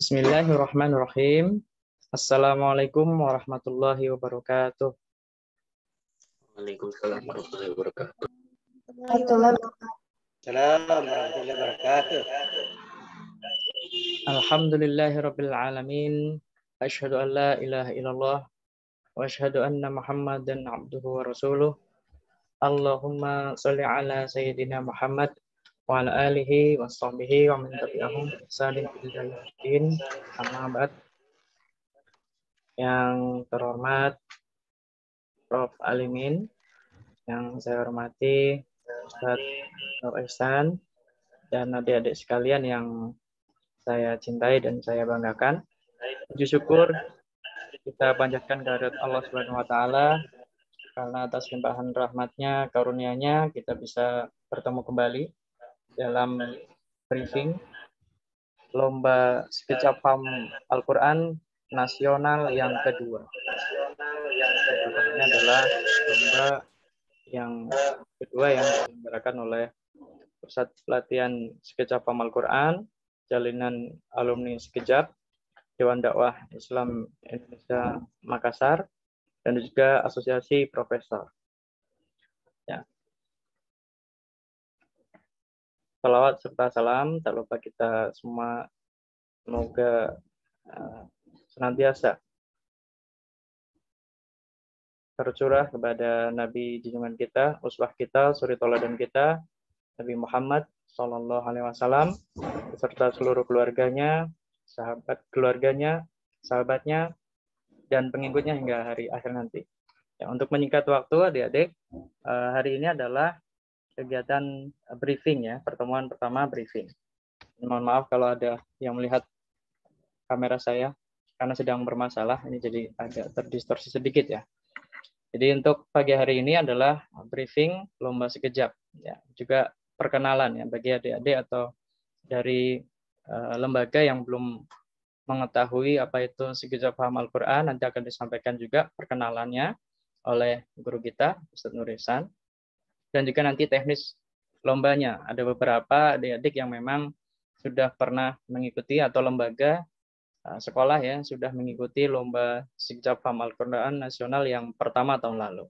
Bismillahirrahmanirrahim. Assalamualaikum warahmatullahi wabarakatuh. Waalaikumsalam warahmatullahi wabarakatuh. Assalamualaikum warahmatullahi wabarakatuh. Alhamdulillahirabbil alamin. Asyhadu an la ilaha illallah wa asyhadu anna Muhammadan abduhu wa rasuluh. Allahumma shalli ala sayyidina Muhammad wa ala alihi wa sahbihi wa man tabi'ahum bi ihsanin ila yaumil din. Amma ba'd. Yang terhormat Prof. Alimin, yang saya hormati Ustaz Nur Ihsan, dan adik-adik sekalian yang saya cintai dan saya banggakan. Puji syukur kita panjatkan kehadirat Allah Subhanahu wa taala karena atas limpahan rahmatnya, karunia-Nya kita bisa bertemu kembali dalam briefing lomba sekejap paham Al-Qur'an nasional yang kedua. Ini adalah lomba yang kedua yang diselenggarakan oleh Pusat Pelatihan Sekejap Paham Al-Qur'an, Jalinan Alumni Sekejap, Dewan Dakwah Islam Indonesia Makassar, dan juga Asosiasi Profesor. Ya. Salawat serta salam tak lupa kita semua semoga senantiasa tercurah kepada Nabi junjungan kita, uswah kita, suri tauladan kita, Nabi Muhammad Sallallahu Alaihi Wasallam, beserta seluruh keluarganya, sahabatnya, dan pengikutnya hingga hari akhir nanti. Ya, untuk menyingkat waktu, adik-adik, hari ini adalah kegiatan briefing, ya, pertemuan pertama briefing. Mohon maaf kalau ada yang melihat kamera saya karena sedang bermasalah, ini jadi agak terdistorsi sedikit, ya. Jadi untuk pagi hari ini adalah briefing lomba sekejap, ya, juga perkenalan, ya, bagi adik-adik atau dari lembaga yang belum mengetahui apa itu sekejap paham Al-Qur'an, nanti akan disampaikan juga perkenalannya oleh guru kita, Ustaz Nur Ihsan, dan juga nanti teknis lombanya. Ada beberapa adik-adik yang memang sudah pernah mengikuti atau lembaga sekolah, ya, sudah mengikuti lomba sekejap paham Al-Qur'an nasional yang pertama tahun lalu.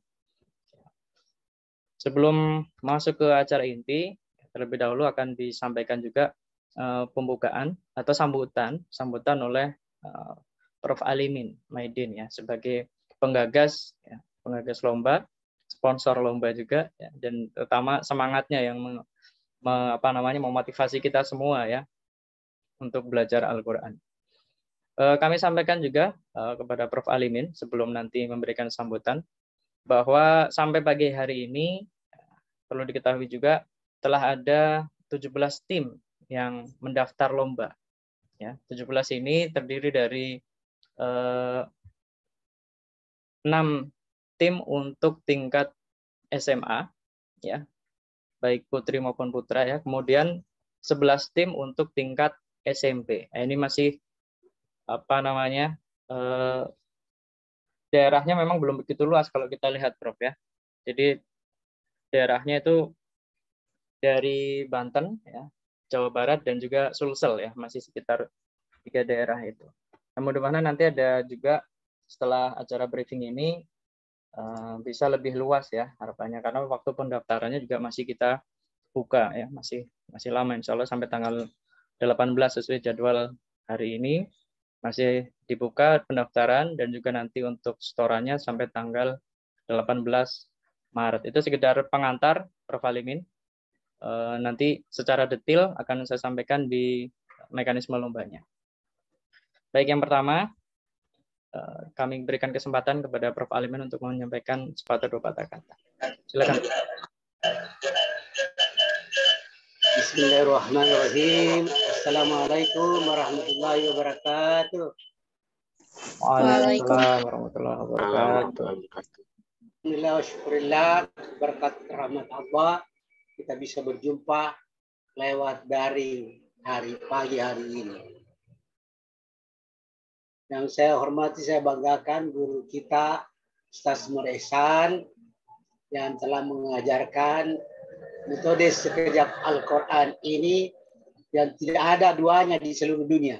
Sebelum masuk ke acara inti, terlebih dahulu akan disampaikan juga pembukaan atau sambutan oleh Prof. Alimin Maidin, ya, sebagai penggagas, ya, penggagas lomba, sponsor lomba juga, ya, dan terutama semangatnya yang memotivasi kita semua, ya, untuk belajar Al-Qur'an. Kami sampaikan juga kepada Prof. Alimin sebelum nanti memberikan sambutan bahwa sampai pagi hari ini perlu diketahui juga telah ada 17 tim yang mendaftar lomba. Ya, 17 ini terdiri dari 6 tim untuk tingkat SMA, ya, baik putri maupun putra, ya. Kemudian 11 tim untuk tingkat SMP. Ini masih daerahnya memang belum begitu luas kalau kita lihat, Prof, ya. Jadi daerahnya itu dari Banten, ya, Jawa Barat, dan juga Sulsel, ya, masih sekitar 3 daerah itu. Nah, mudah-mudahan nanti ada juga setelah acara briefing ini bisa lebih luas, ya, harapannya, karena waktu pendaftarannya juga masih kita buka, ya, masih lama, insya Allah sampai tanggal 18 sesuai jadwal hari ini masih dibuka pendaftaran, dan juga nanti untuk setorannya sampai tanggal 18 Maret. Itu sekedar pengantar, Prof. Alimin. Nanti secara detail akan saya sampaikan di mekanisme lombanya. Baik, yang pertama, kami berikan kesempatan kepada Prof. Alimin untuk menyampaikan sepatah dua patah kata. Silakan. Bismillahirrahmanirrahim. Assalamualaikum warahmatullahi wabarakatuh. Waalaikumsalam warahmatullahi wabarakatuh. Alhamdulillah wa syukurillah, berkat rahmat Allah kita bisa berjumpa lewat daring pagi hari ini. Yang saya hormati, saya banggakan guru kita Ustaz Nur Ihsan yang telah mengajarkan metode sekejap Al-Qur'an ini yang tidak ada duanya di seluruh dunia.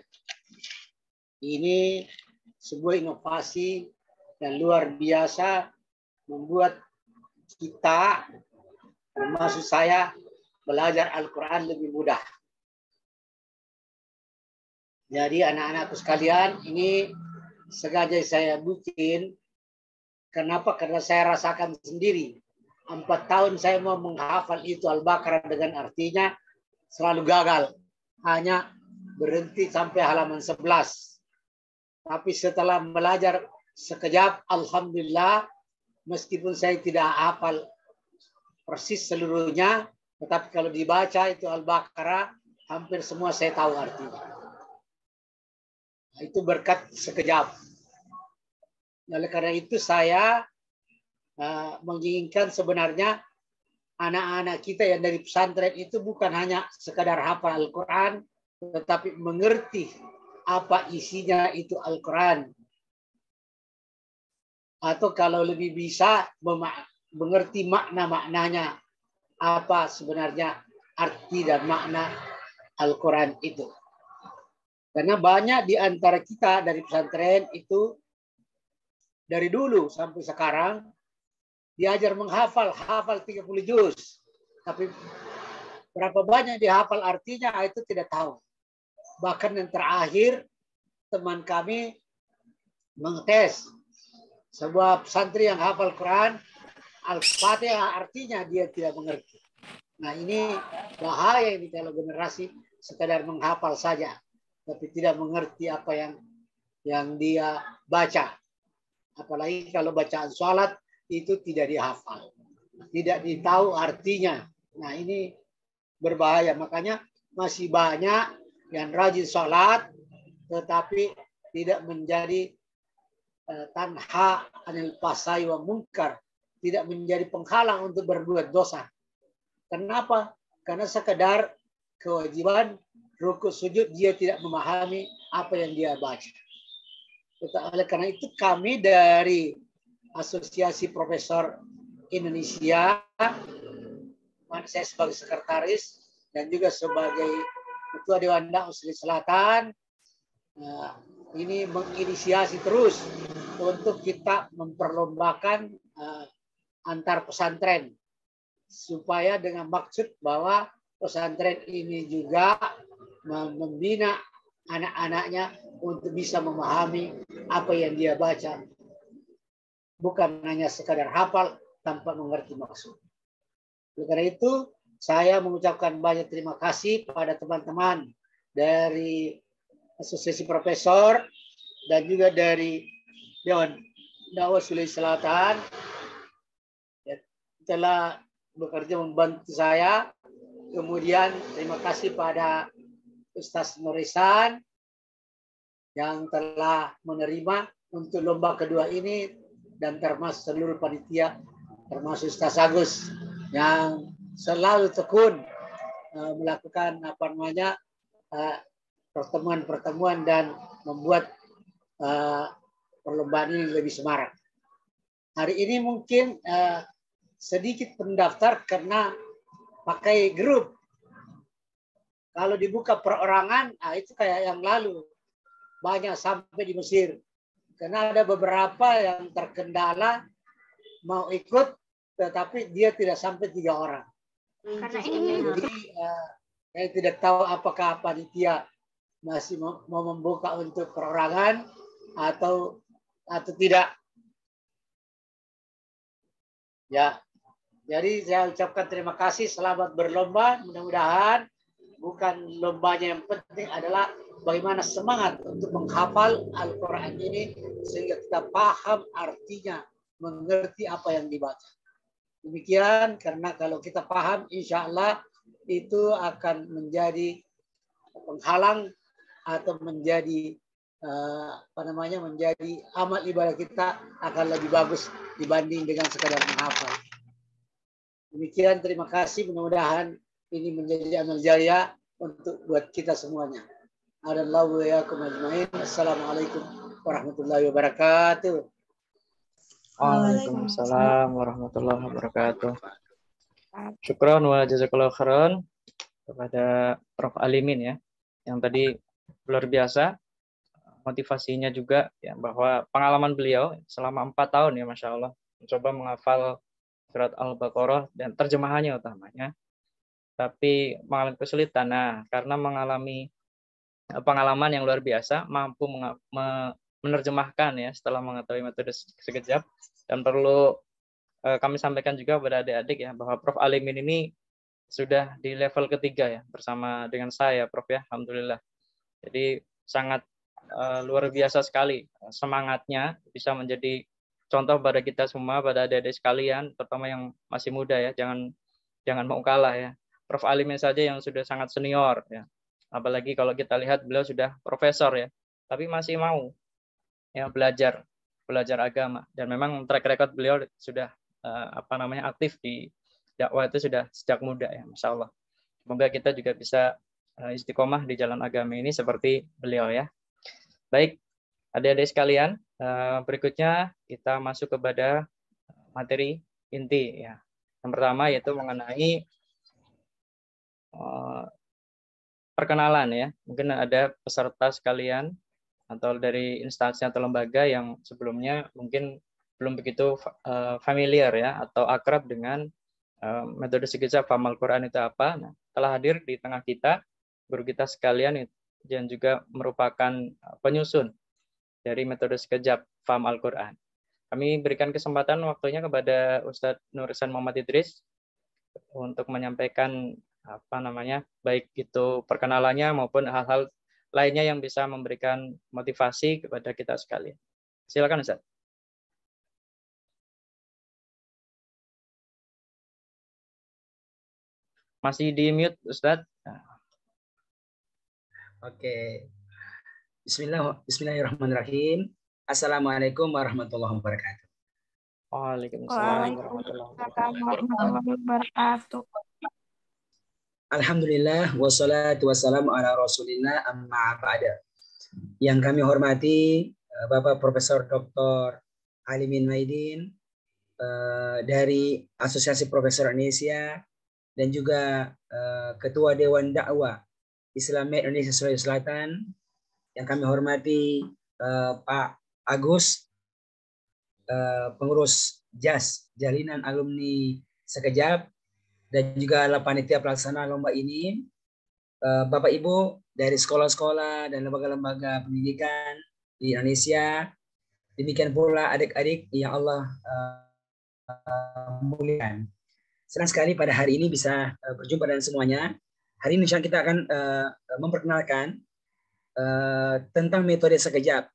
Ini sebuah inovasi yang luar biasa membuat kita, termasuk saya, belajar Al-Quran lebih mudah. Jadi anak-anakku sekalian, ini sengaja saya bikin. Kenapa? Karena saya rasakan sendiri. 4 tahun saya mau menghafal itu Al-Baqarah dengan artinya selalu gagal. Hanya berhenti sampai halaman 11. Tapi setelah belajar sekejap, alhamdulillah, meskipun saya tidak hafal persis seluruhnya, tetapi kalau dibaca itu Al-Baqarah, hampir semua saya tahu artinya. Nah, itu berkat sekejap. Oleh karena itu saya menginginkan sebenarnya anak-anak kita yang dari pesantren itu bukan hanya sekadar hafal Al-Quran, tetapi mengerti apa isinya itu Al-Quran. Atau kalau lebih bisa mengerti makna-maknanya, apa sebenarnya arti dan makna Al-Quran itu. Karena banyak di antara kita dari pesantren itu dari dulu sampai sekarang diajar menghafal, hafal 30 juz. Tapi berapa banyak dihafal artinya itu tidak tahu. Bahkan yang terakhir teman kami mengetes sebuah pesantren yang hafal Quran, Al-Fatihah artinya dia tidak mengerti. Nah ini bahaya ini kalau generasi sekadar menghafal saja, tapi tidak mengerti apa yang dia baca. Apalagi kalau bacaan sholat itu tidak dihafal, tidak ditahu artinya. Nah ini berbahaya. Makanya masih banyak yang rajin sholat, tetapi tidak menjadi tanha anil fasai wa munkar, tidak menjadi penghalang untuk berbuat dosa. Kenapa? Karena sekedar kewajiban rukuk sujud dia tidak memahami apa yang dia baca. Oleh karena itu kami dari Asosiasi Profesor Indonesia, saya sebagai sekretaris dan juga sebagai Ketua Dewan Dakwah Sulawesi Selatan, ini menginisiasi terus untuk kita memperlombakan antar pesantren supaya dengan maksud bahwa pesantren ini juga membina anak-anaknya untuk bisa memahami apa yang dia baca. Bukan hanya sekadar hafal tanpa mengerti maksud. Karena itu saya mengucapkan banyak terima kasih pada teman-teman dari Asosiasi Profesor dan juga dari Dewan Dakwah Sulawesi Selatan yang telah bekerja membantu saya. Kemudian terima kasih pada Ustaz Nur Ihsan yang telah menerima untuk lomba kedua ini, dan termasuk seluruh panitia, termasuk Ustaz Agus yang selalu tekun melakukan pertemuan-pertemuan dan membuat perlombaan ini lebih semarak. Hari ini mungkin sedikit pendaftar karena pakai grup. Kalau dibuka perorangan, itu kayak yang lalu. Banyak sampai di Mesir. Karena ada beberapa yang terkendala mau ikut, tetapi dia tidak sampai 3 orang. Karena ini jadi saya tidak tahu apakah panitia masih mau membuka untuk perorangan atau tidak. Ya, jadi saya ucapkan terima kasih, selamat berlomba. Mudah-mudahan bukan lombanya yang penting adalah bagaimana semangat untuk menghafal Al-Quran ini sehingga kita paham artinya, mengerti apa yang dibaca. Demikian, karena kalau kita paham, insya Allah itu akan menjadi penghalang atau menjadi menjadi amal ibadah kita akan lebih bagus dibanding dengan sekadar menghafal. Demikian, terima kasih. Mudah-mudahan ini menjadi amal jariah untuk buat kita semuanya. Adallahu wa yakum ajmain. Assalamualaikum warahmatullahi wabarakatuh. Waalaikumsalam warahmatullahi wabarakatuh. Syukron wa jazakallahu khairan kepada Prof. Alimin ya, yang tadi luar biasa motivasinya juga ya, bahwa pengalaman beliau selama 4 tahun ya Masya Allah mencoba menghafal surat Al-Baqarah dan terjemahannya utamanya, tapi mengalami kesulitan. Nah, karena mengalami pengalaman yang luar biasa, mampu menerjemahkan ya setelah mengetahui metode sekejap, dan perlu kami sampaikan juga kepada adik-adik ya bahwa Prof. Alimin ini sudah di level ketiga ya bersama dengan saya Prof ya, alhamdulillah. Jadi sangat luar biasa sekali semangatnya, bisa menjadi contoh pada kita semua, pada adik-adik sekalian, terutama yang masih muda ya, jangan mau kalah ya. Prof. Alimin saja yang sudah sangat senior ya, apalagi kalau kita lihat beliau sudah profesor ya, tapi masih mau ya belajar agama, dan memang track record beliau sudah aktif di dakwah itu sudah sejak muda ya, Masya Allah. Semoga kita juga bisa istiqomah di jalan agama ini seperti beliau ya. Baik, adik-adik sekalian, berikutnya kita masuk kepada materi inti ya. Yang pertama yaitu mengenai perkenalan ya. Mungkin ada peserta sekalian atau dari instansi atau lembaga yang sebelumnya mungkin belum begitu familiar ya atau akrab dengan metode sekejap paham Al-Quran itu apa. Nah, telah hadir di tengah kita guru kita sekalian dan juga merupakan penyusun dari metode sekejap paham Al-Quran. Kami berikan kesempatan waktunya kepada Ustadz Nur Ihsan Muhammad Idris untuk menyampaikan baik itu perkenalannya maupun hal-hal lainnya yang bisa memberikan motivasi kepada kita sekalian. Silakan Ustaz. Masih di mute Ustaz. Oke. Bismillahirrahmanirrahim. Assalamualaikum warahmatullahi wabarakatuh. Waalaikumsalam warahmatullahi wabarakatuh. Alhamdulillah wassalatu wassalamu ala Rasulillah amma ba'da. Yang kami hormati Bapak Profesor Dr. Alimin Maidin dari Asosiasi Profesor Indonesia dan juga Ketua Dewan Dakwah Islamiyah Indonesia Sulawesi Selatan. Yang kami hormati Pak Agus, pengurus JAS Jalinan Alumni Sekejap, dan juga panitia pelaksana lomba ini, Bapak Ibu dari sekolah-sekolah dan lembaga-lembaga pendidikan di Indonesia, demikian pula adik-adik yang Allah muliakan. Senang sekali pada hari ini bisa berjumpa dengan semuanya. Hari ini kita akan memperkenalkan tentang metode sekejap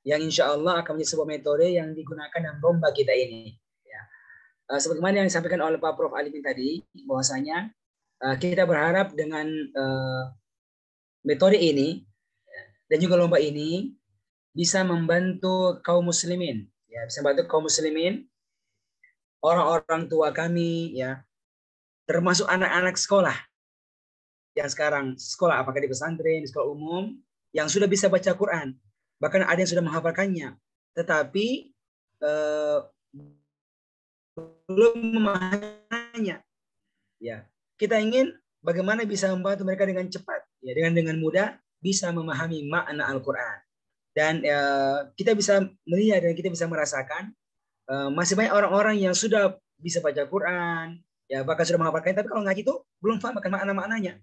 yang insya Allah akan menjadi sebuah metode yang digunakan dalam lomba kita ini. Sebagaimana yang disampaikan oleh Pak Prof. Alimin tadi, bahwasanya kita berharap dengan metode ini dan juga lomba ini bisa membantu kaum muslimin, ya, bisa membantu kaum muslimin, orang-orang tua kami, ya, termasuk anak-anak sekolah yang sekarang sekolah, apakah di pesantren, di sekolah umum, yang sudah bisa baca Quran, bahkan ada yang sudah menghafalkannya, tetapi belum memahaminya. Ya, kita ingin bagaimana bisa membantu mereka dengan cepat, ya, dengan mudah bisa memahami makna Al-Quran. Dan kita bisa melihat dan kita bisa merasakan masih banyak orang-orang yang sudah bisa baca Quran, ya, bahkan sudah menghafalkan, tapi kalau ngaji itu belum paham akan makna-maknanya.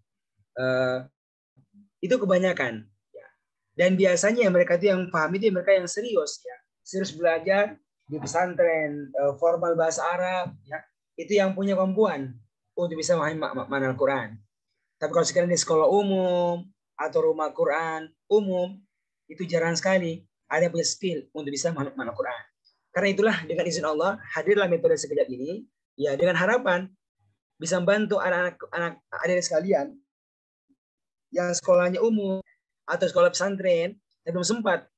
Itu kebanyakan. Ya. Dan biasanya mereka itu yang paham itu mereka yang serius, ya, serius belajar di pesantren formal bahasa Arab, ya, itu yang punya kemampuan untuk bisa memahami makna Al-Quran. Tapi kalau sekarang di sekolah umum atau rumah Quran umum, itu jarang sekali ada yang punya skill untuk bisa memahami makna Al-Quran. Karena itulah dengan izin Allah hadirlah metode sekejap ini, ya, dengan harapan bisa membantu anak-anak adik sekalian yang sekolahnya umum atau sekolah pesantren dan belum sempat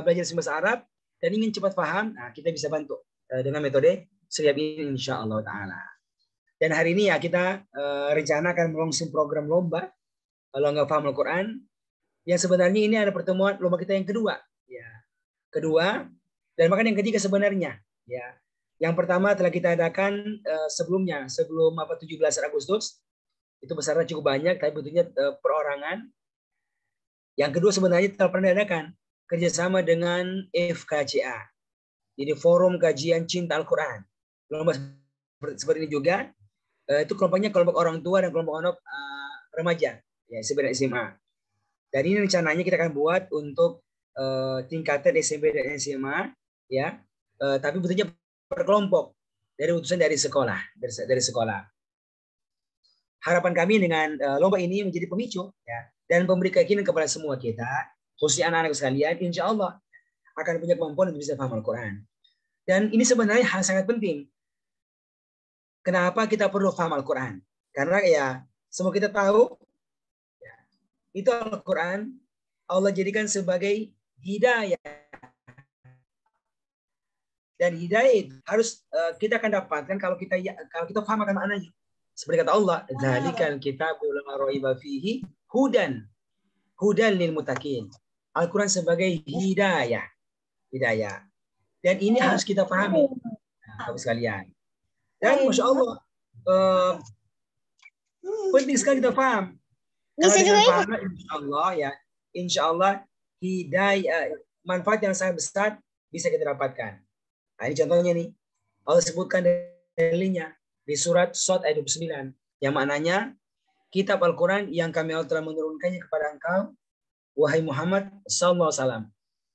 belajar bahasa Arab dan ingin cepat paham, nah, kita bisa bantu dengan metode sekejap ini insya Allah Ta'ala. Dan hari ini ya kita rencanakan melangsung program lomba nggak paham Al-Quran, yang sebenarnya ini ada pertemuan lomba kita yang kedua, ya, dan bahkan yang ketiga sebenarnya, ya. Yang pertama telah kita adakan sebelum 17 Agustus, itu besarnya cukup banyak, tapi butuhnya perorangan. Yang kedua sebenarnya telah pernah diadakan kerjasama dengan FKCA. Jadi Forum Kajian Cinta Al-Quran. Lomba seperti ini juga. Itu kelompoknya kelompok orang tua dan kelompok remaja. Ya, SMP dan SMA. Dan ini rencananya kita akan buat untuk tingkatan SMP dan SMA. Ya, tapi bentuknya per kelompok. Dari utusan dari sekolah. Dari sekolah. Harapan kami dengan lomba ini menjadi pemicu. Ya, dan memberi keyakinan kepada semua kita. Khususnya anak-anak sekalian. Insya Allah akan punya kemampuan untuk bisa paham Al-Quran. Dan ini sebenarnya hal sangat penting. Kenapa kita perlu paham Al-Quran? Karena ya semua kita tahu ya, itu Al-Quran Allah jadikan sebagai hidayah. Dan hidayah itu harus kita akan dapatkan kalau kita paham akan maknanya. Seperti kata Allah, "Dzalikal kitabul la raiba fihi hudan lil muttaqin." Al-Quran sebagai hidayah. Dan ini harus kita pahami, Bapak sekalian. Dan Masya Allah, penting sekali kita paham. Kalau dengan paham, Insya Allah hidayah, manfaat yang sangat besar bisa kita dapatkan. Nah, ini contohnya nih, Allah sebutkan dalilnya di surat Shad ayat 29, yang maknanya kitab Al-Quran yang kami telah menurunkannya kepada engkau, wahai Muhammad sallallahu alaihi wasallam,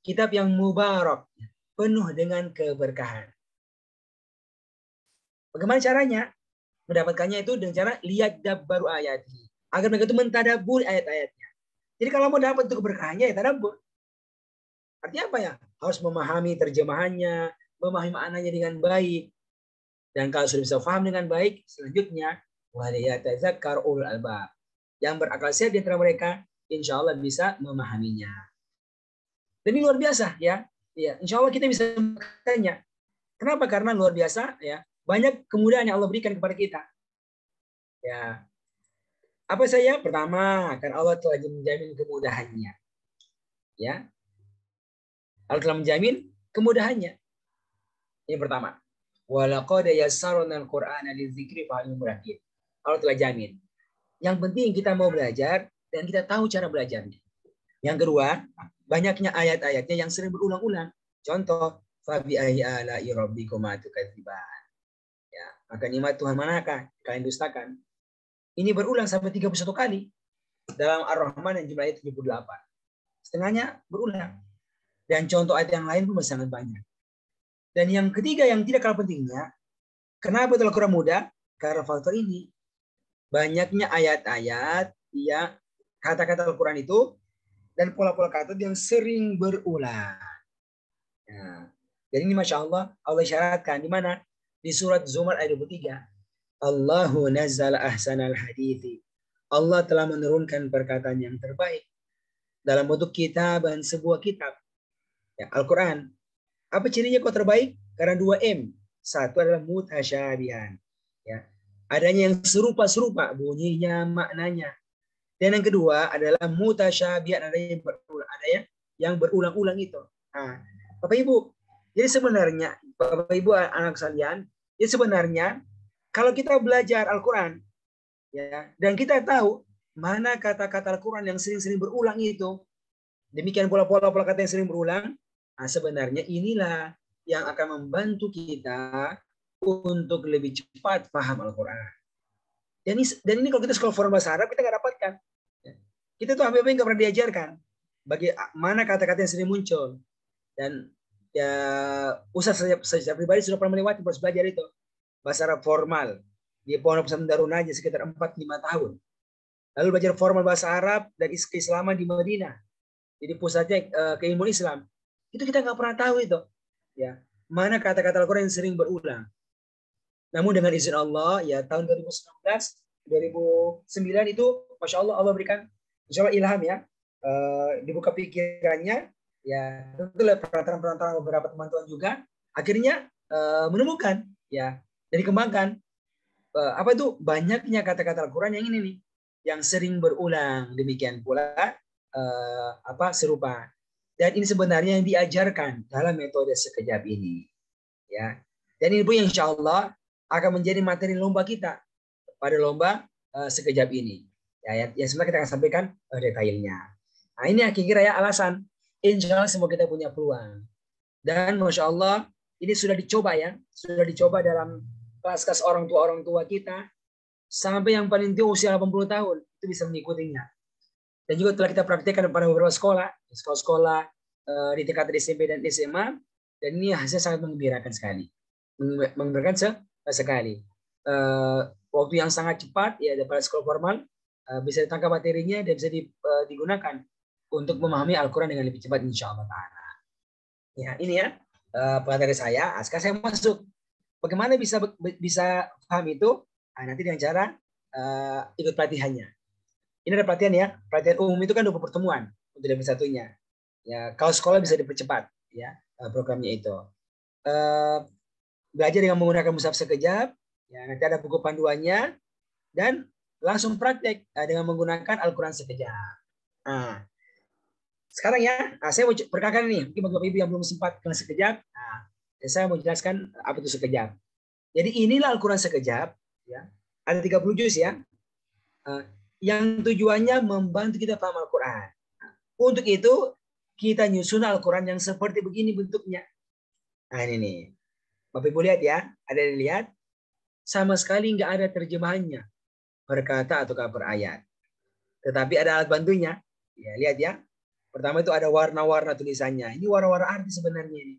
kitab yang mubarak, penuh dengan keberkahan. Bagaimana caranya? Mendapatkannya itu dengan cara lihat dabbaru ayati. Agar mereka itu mentadabbur ayat-ayatnya. Jadi kalau mau dapat itu keberkahannya ya tadabbur. Artinya apa ya? Harus memahami terjemahannya, memahami maknanya dengan baik. Dan kalau sudah bisa paham dengan baik, selanjutnya waliyatazakkar ulul albab. Yang berakal sehat di antara mereka, insya Allah bisa memahaminya. Dan ini luar biasa ya. Ya, insya Allah kita bisa melakukannya. Kenapa? Karena luar biasa ya. Banyak kemudahan yang Allah berikan kepada kita. Ya. Apa saja? Pertama, karena Allah telah menjamin kemudahannya. Ya. Allah telah menjamin kemudahannya. Ini pertama. Walaqad yassarna al-Qur'ana lidzikri fahal muddakir. Allah telah jamin. Yang penting kita mau belajar dan kita tahu cara belajarnya. Yang kedua, banyaknya ayat-ayatnya yang sering berulang-ulang. Contoh, fabi ayyi ala'i rabbikuma tukadziban. Ya, maka nikmat Tuhan manakah kalian dustakan? Ini berulang sampai 31 kali. Dalam Ar-Rahman yang jumlahnya 78. Setengahnya berulang. Dan contoh ayat yang lain pun masih sangat banyak. Dan yang ketiga yang tidak kalah pentingnya, kenapa itu Al-Quran mudah? Karena faktor ini. Banyaknya ayat-ayat, ya, kata-kata Al-Quran itu, dan pola-pola kata yang sering berulang. Nah, jadi ini Masya Allah, Allah isyaratkan di mana? Di surat Zumar ayat 23. Allahu nazzala ahsanal hadithi. Allah telah menurunkan perkataan yang terbaik dalam bentuk kitaban, sebuah kitab. Ya, Al-Quran. Apa cirinya kok terbaik? Karena 2M. Satu adalah mutasyabihan. Ya. Adanya yang serupa-serupa bunyinya, maknanya. Dan yang kedua adalah mutasyabihan, adanya yang berulang-ulang itu. Nah, Bapak Ibu, jadi sebenarnya Bapak Ibu anak sekalian, jadi sebenarnya kalau kita belajar Al-Quran, ya, dan kita tahu mana kata-kata Al-Quran yang sering-sering berulang itu, demikian pola-pola kata yang sering berulang, nah sebenarnya inilah yang akan membantu kita untuk lebih cepat paham Al-Quran. Dan ini kalau kita sekolah formal bahasa Arab, kita nggak dapatkan. Kita tuh apa-apa nggak pernah diajarkan. Bagaimana kata-kata yang sering muncul. Dan ya Ustaz secara pribadi sudah pernah melewati proses belajar itu. Bahasa Arab formal. Di Pondok Pesantren Darun Najah sekitar 4-5 tahun. Lalu belajar formal bahasa Arab dan keislaman di Madinah. Jadi pusatnya keilmuan Islam. Itu kita nggak pernah tahu itu. Ya, mana kata-kata Al-Quran yang sering berulang. Namun dengan izin Allah, ya tahun 2019, 2009 itu, Masya Allah, Allah berikan insya Allah ilham ya. Dibuka pikirannya, ya tentulah perantaraan beberapa teman-teman juga. Akhirnya menemukan, ya, dan dikembangkan. Apa itu? Banyaknya kata-kata Al-Quran yang ini nih, yang sering berulang. Demikian pula serupa. Dan ini sebenarnya yang diajarkan dalam metode sekejap ini. Ya. Dan ini pun yang insya Allah akan menjadi materi lomba kita pada lomba sekejap ini. Ya, yang sebenarnya kita akan sampaikan detailnya. Nah ini kira-kira ya alasan insya Allah semua kita punya peluang. Dan Masya Allah, ini sudah dicoba ya. Sudah dicoba dalam kelas-kelas orang tua kita. Sampai yang paling tua usia 80 tahun, itu bisa mengikutinya. Dan juga telah kita praktikkan pada beberapa sekolah. Sekolah-sekolah di tingkat SMP dan SMA. Dan ini hasilnya sangat menggembirakan sekali. Menggembirakan sekali. Waktu yang sangat cepat, ya daripada sekolah formal, bisa ditangkap materinya dan bisa digunakan untuk memahami Al-Quran dengan lebih cepat insya Allah ta'ala. Ya, ini ya materi saya. Sekarang saya masuk. Bagaimana bisa paham itu? Nanti dengan cara ikut pelatihannya. Ini ada pelatihan ya. Pelatihan umum itu kan 20 pertemuan untuk level satunya. Ya, kalau sekolah bisa dipercepat ya programnya itu. Belajar dengan menggunakan mushaf sekejap. Ya, nanti ada buku panduannya dan langsung praktek dengan menggunakan Al-Quran sekejap. Nah, sekarang ya, saya mau perkenalkan nih, mungkin bagi Ibu yang belum sempat kelas sekejap, saya mau jelaskan apa itu sekejap. Jadi inilah Al-Quran sekejap, ya. Ada 30 juz ya, yang tujuannya membantu kita paham Al-Quran. Untuk itu kita nyusun Al-Quran yang seperti begini bentuknya. Nah ini nih, Bapak Ibu lihat ya, ada yang lihat, sama sekali nggak ada terjemahannya per kata atau per ayat. Tetapi ada alat bantunya. Ya, lihat ya. Pertama itu ada warna-warna tulisannya. Ini warna-warna arti sebenarnya ini.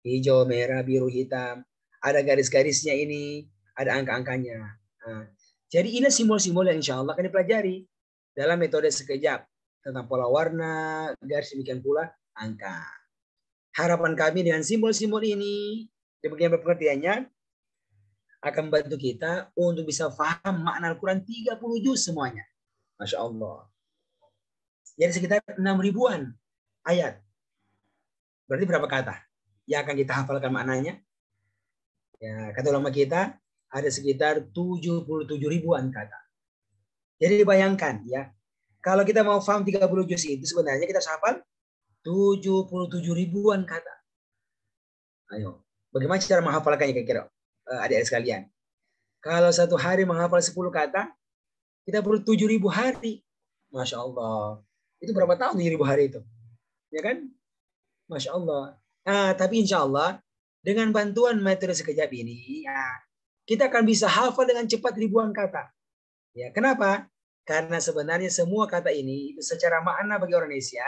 Hijau, merah, biru, hitam. Ada garis-garisnya ini. Ada angka-angkanya. Nah, jadi ini simbol-simbol yang insya Allah akan dipelajari dalam metode sekejap. Tentang pola warna, garis demikian pula angka. Harapan kami dengan simbol-simbol ini, demikian pengertiannya, akan membantu kita untuk bisa paham makna Al-Quran 30 juz semuanya. Masya Allah. Jadi sekitar 6 ribuan ayat. Berarti berapa kata yang akan kita hafalkan maknanya? Ya, kata ulama kita ada sekitar 77 ribuan kata. Jadi dibayangkan ya, kalau kita mau paham 30 juz itu sebenarnya kita hafal 77 ribuan kata. Ayo, bagaimana cara menghafalkannya kira-kira adik-adik sekalian? Kalau satu hari menghafal 10 kata, kita perlu 7.000 hari. Masya Allah. Itu berapa tahun 7.000 hari itu? Ya kan? Masya Allah. Nah, tapi insya Allah dengan bantuan metode sekejap ini, ya, kita akan bisa hafal dengan cepat ribuan kata. Ya, kenapa? Karena sebenarnya semua kata ini itu secara makna bagi orang Indonesia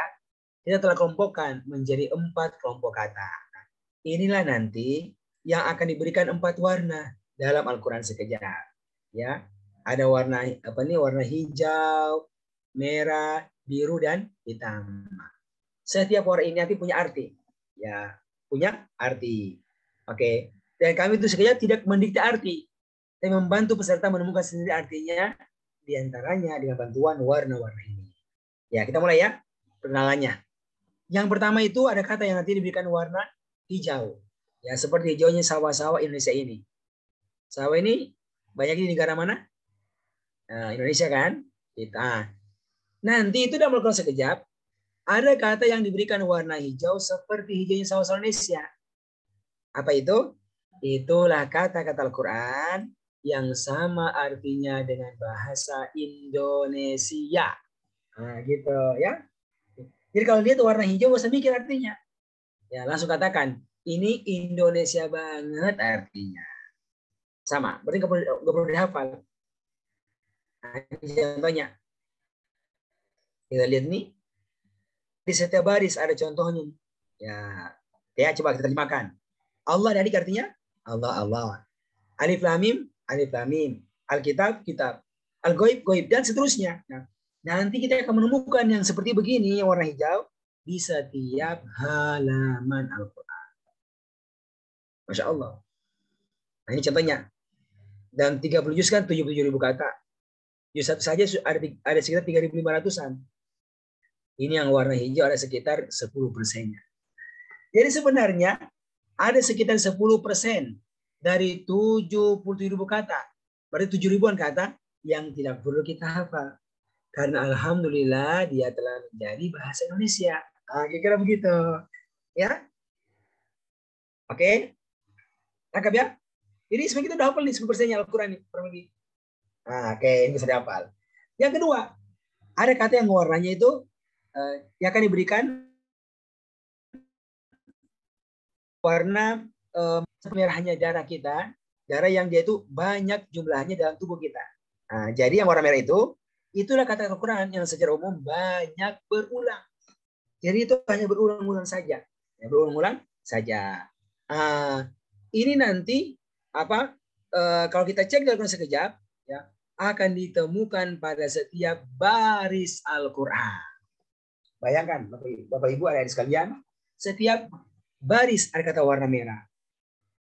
kita telah kelompokkan menjadi 4 kelompok kata. Nah, inilah nanti yang akan diberikan 4 warna dalam Al-Quran sekejap. Ya, ada warna warna hijau, merah, biru dan hitam. Setiap warna ini nanti punya arti. Ya, punya arti. Oke. Dan kami itu sekejap tidak mendikte arti, tapi membantu peserta menemukan sendiri artinya diantaranya dengan bantuan warna-warna ini. Ya, kita mulai ya perkenalannya. Yang pertama itu ada kata yang nanti diberikan warna hijau. Ya, seperti hijaunya sawah-sawah Indonesia ini. Sawah ini banyak di negara mana? Nah, Indonesia kan? Kita. Nanti itu dalam Al-Quran sekejap ada kata yang diberikan warna hijau seperti hijaunya sawah-sawah Indonesia. Apa itu? Itulah kata-kata Al-Quran yang sama artinya dengan bahasa Indonesia. Nah, gitu ya. Jadi kalau lihat warna hijau, gak usah mikir artinya. Ya, langsung katakan, ini Indonesia banget artinya. Sama, berarti gak perlu dihafal. Nah, ini contohnya. Kita lihat nih. Di setiap baris ada contohnya. Ya, coba kita terjemahkan. Allah dari artinya Allah, Allah. Alif lam mim, alif lam mim. Alkitab, kitab. Al-Ghaib, Ghaib, dan seterusnya. Nah, nanti kita akan menemukan yang seperti begini, yang warna hijau, di setiap halaman Al-Quran. Masya Allah. Nah, ini contohnya. Dan 30 juz kan 77.000 kata. Juz satu saja ada sekitar 3.500-an. Ini yang warna hijau ada sekitar 10%-nya. Jadi sebenarnya ada sekitar 10% dari 77.000 kata. Berarti 7.000-an kata yang tidak perlu kita hafal. Karena alhamdulillah dia telah menjadi bahasa Indonesia. Nah, kira-kira begitu. Ya. Oke. Tangkap ya. Jadi sebenarnya kita udah hafal nih 10%-nya Al-Quran nih. Nah, oke, ini bisa dihafal. Yang kedua, ada kata yang warnanya itu yang akan diberikan warna merahnya darah kita, darah yang dia itu banyak jumlahnya dalam tubuh kita. Nah, jadi yang warna merah itu, itulah kata Al-Quran yang secara umum banyak berulang. Jadi itu hanya berulang-ulang saja, ya, berulang-ulang saja. Ini nanti apa? Kalau kita cek dalam sekejap, ya, akan ditemukan pada setiap baris Al-Quran. Bayangkan, Bapak Ibu ada sekalian, setiap baris ada kata warna merah.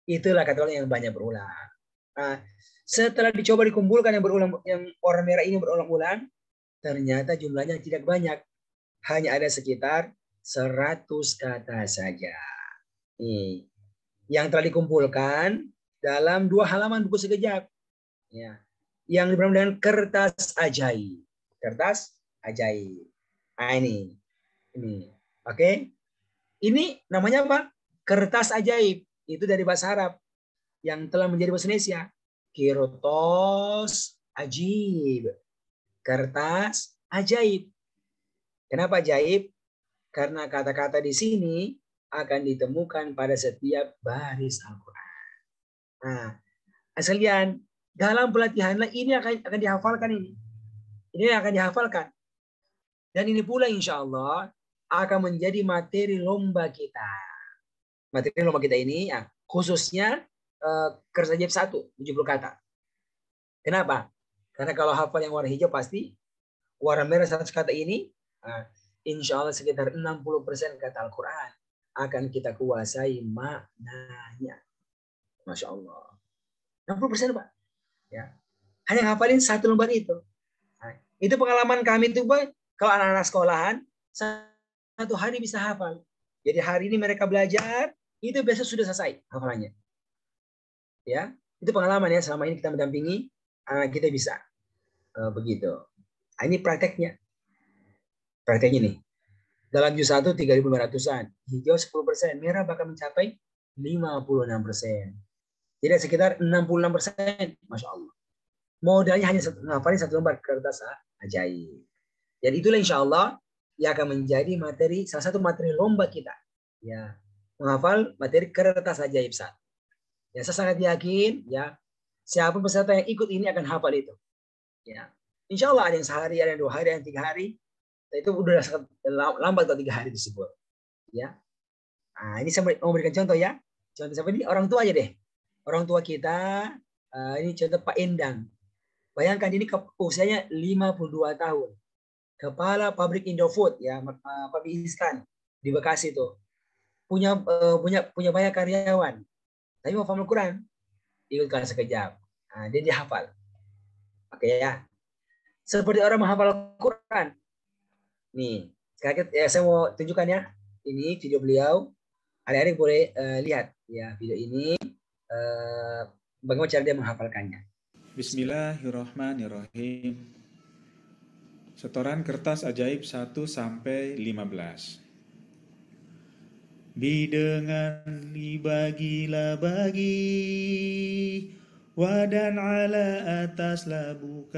Itulah kata yang banyak berulang. Nah, setelah dicoba dikumpulkan yang warna merah ini berulang-ulang, ternyata jumlahnya tidak banyak. Hanya ada sekitar 100 kata saja. Nih, yang telah dikumpulkan dalam 2 halaman buku sekejap. Ya. Yang diberi dengan kertas ajaib. Kertas ajaib. Nah, ini. Oke. Ini namanya apa? Kertas ajaib. Itu dari bahasa Arab yang telah menjadi bahasa Indonesia. Kirtos ajib. Kertas ajaib. Kenapa ajaib? Karena kata-kata di sini akan ditemukan pada setiap baris Al-Quran. Nah, sekalian, dalam pelatihanlah ini akan dihafalkan ini. Ini akan dihafalkan. Dan ini pula insya Allah akan menjadi materi lomba kita. Materi lomba kita ini ya, khususnya kertas ajaib 1, 70 kata. Kenapa? Karena kalau hafal yang warna hijau pasti warna merah 100 kata ini, insya Allah sekitar 60% kata Al-Quran akan kita kuasai maknanya. Masya Allah. 60% Pak. Ya. Hanya hafalin 1 lembar itu. Nah, itu pengalaman kami itu Pak, kalau anak-anak sekolahan 1 hari bisa hafal. Jadi hari ini mereka belajar, itu biasa sudah selesai hafalannya. Ya, itu pengalaman ya, selama ini kita mendampingi anak kita bisa begitu. Nah, ini prakteknya. Prakteknya nih. Dalam juz 1 3.500-an, hijau 10%, merah bakal mencapai 56%. Jadi sekitar 66%, Masya Allah. Modalnya hanya ngafalin 1 lembar kertas ajaib. Dan itulah insya Allah yang akan menjadi materi, salah satu materi lomba kita. Ya, menghafal materi kertas ajaib 1. Ya, saya sangat yakin ya, siapapun peserta yang ikut ini akan hafal itu. Ya, insya Allah ada yang sehari, ada yang 2 hari, ada yang 3 hari. Itu udah sangat lambat kalau 3 hari tersebut. Ya. Nah, ini saya mau berikan contoh ya. Contoh siapa ini? Orang tua aja deh. Orang tua kita, ini contoh Pak Endang. Bayangkan ini usianya 52 tahun. Kepala pabrik Indofood ya, Pak Iskan di Bekasi itu. Punya banyak karyawan. Tapi mau hafal Al-Quran. Ikut kelas sekejap. Nah, dia dihafal. Oke ya. Seperti orang menghafal Al-Quran. Nih, sekarang saya mau tunjukkan ya. Ini video beliau. Adik-adik boleh lihat ya video ini. Bagaimana cara dia menghafalkannya. Bismillahirrahmanirrahim. Setoran kertas ajaib 1 sampai 15. Bidengan dibagilah bagi, wadan ala ataslah bukan.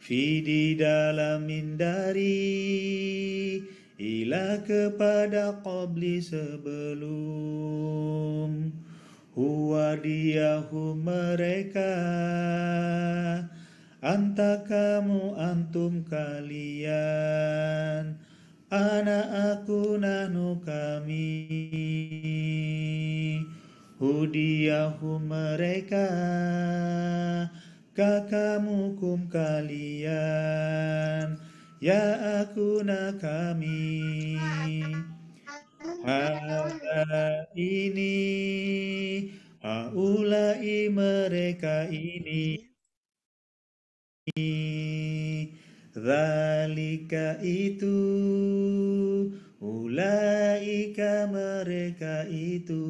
Fi di dalamin dari, ila kepada qabli sebelum. Huwa diyahu mereka, anta kamu antum kalian, anak aku nahnu kami. Hudiyahu mereka, kakamu kum kalian, ya aku na kami. Hada ini, haulai mereka ini, zalika itu, ulaika mereka itu.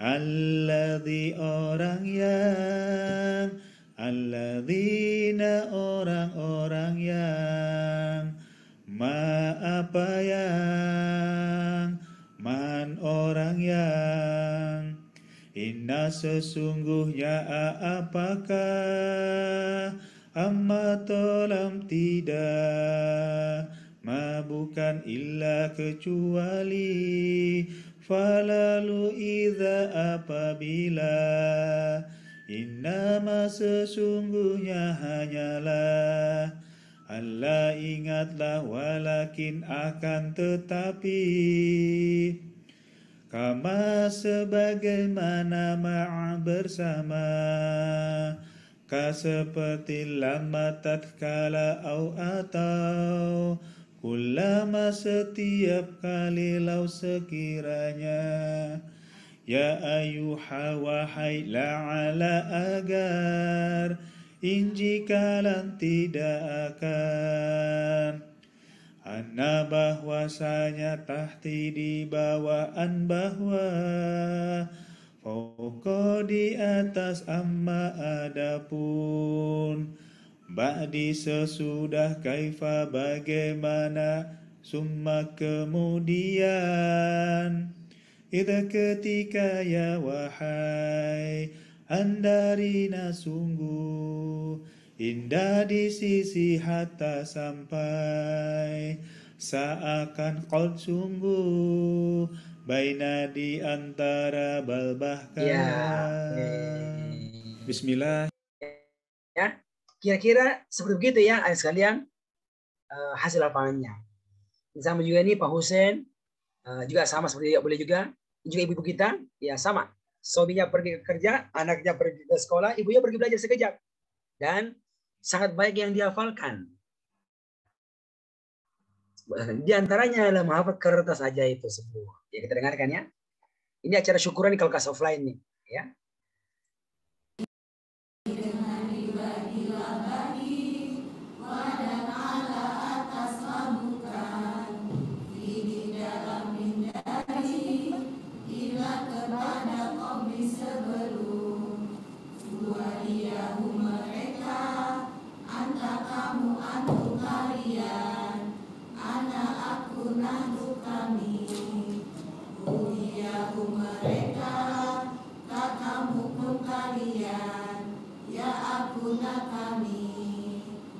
Alladzi orang yang, alladzina orang-orang yang, ma apa yang, man orang yang, inna sesungguhnya apakah, amma tolam tidak, ma bukan illa kecuali, falalu idza apabila, innama sesungguhnya hanyalah, Allah ingatlah walakin akan tetapi, kama sebagaimana ma'a bersama, ka seperti lama tatkala au atau, kullama setiap kali lau sekiranya, ya ayuha wahai la'ala agar, injikalan tidak akan, anna bahwasanya tahti di bawaan bahwa, fauqa di atas amma adapun, ba'di sesudah kaifa bagaimana, summa kemudian, idza ketika ya wahai, andarina sungguh, indah di sisi hatta sampai, seakan qad sungguh, baina di antara bal bahkan. Bismillah. Ya, kira-kira seperti begitu ya, ayat sekalian, hasil lapangannya. Sama juga ini Pak Husen, juga sama seperti boleh juga ibu-ibu kita, ya sama. Suaminya pergi ke kerja, anaknya pergi ke sekolah, ibunya pergi belajar sekejap. Dan sangat baik yang dihafalkan. Di antaranya adalah menghafal kertas ajaib tersebut. Ya, kita dengarkan ya. Ini acara syukuran di kelas offline nih, ya.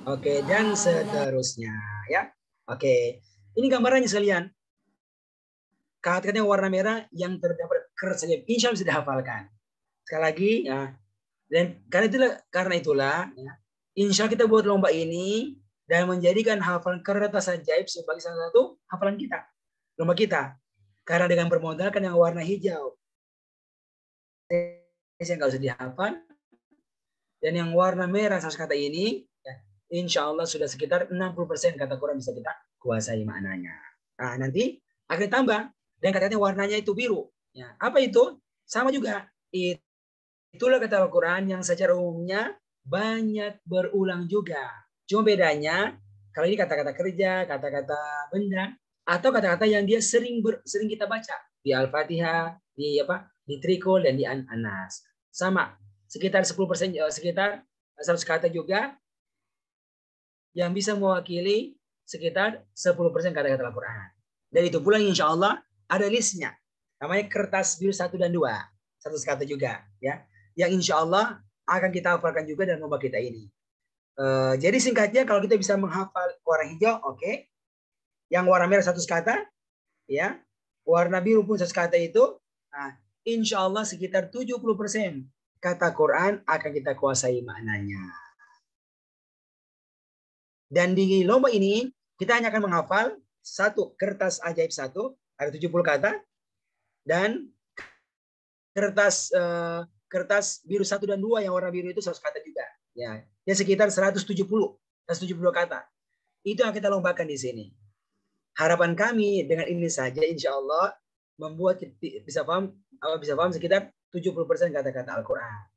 Oke, dan seterusnya ya. Oke, ini gambarannya sekalian. Kata-katanya warna merah yang terdapat kertas saja, insya Allah bisa dihafalkan. Sekali lagi ya. Dan karena itulah ya, insya Allah kita buat lomba ini dan menjadikan hafalan kertas ajaib sebagai salah satu hafalan kita, lomba kita. Karena dengan bermodalkan yang warna hijau, yang nggak usah dihafal, dan yang warna merah 100 kata ini, ya, insya Allah sudah sekitar 60% kata Quran bisa kita kuasai maknanya. Nah, nanti akan tambah dan katanya warnanya itu biru. Ya, apa itu? Sama juga. Itulah kata Al-Quran yang secara umumnya banyak berulang juga. Cuma bedanya kalau ini kata-kata kerja, kata-kata benda, atau kata-kata yang dia sering kita baca di Al-Fatihah, di Trikol dan di An-Nas. Sama, sekitar 10%, sekitar 100 kata juga yang bisa mewakili sekitar 10% kata-kata Al-Quran. Dan itu pula insya Allah ada listnya. Namanya kertas biru 1 dan 2. 100 kata juga. Ya. Yang insya Allah akan kita hafalkan juga dalam lomba kita ini. Jadi singkatnya kalau kita bisa menghafal warna hijau, oke. Yang warna merah 100 kata, ya. Warna biru pun 100 kata itu, nah, insya Allah sekitar 70% kata Quran akan kita kuasai maknanya. Dan di lomba ini kita hanya akan menghafal satu kertas ajaib 1, ada 70 kata, dan kertas biru 1 dan 2 yang warna biru itu 100 kata juga. Ya, sekitar 170 kata. Itu yang kita lombakan di sini. Harapan kami dengan ini saja insya Allah membuat kita bisa paham sekitar 70% kata-kata Al-Quran.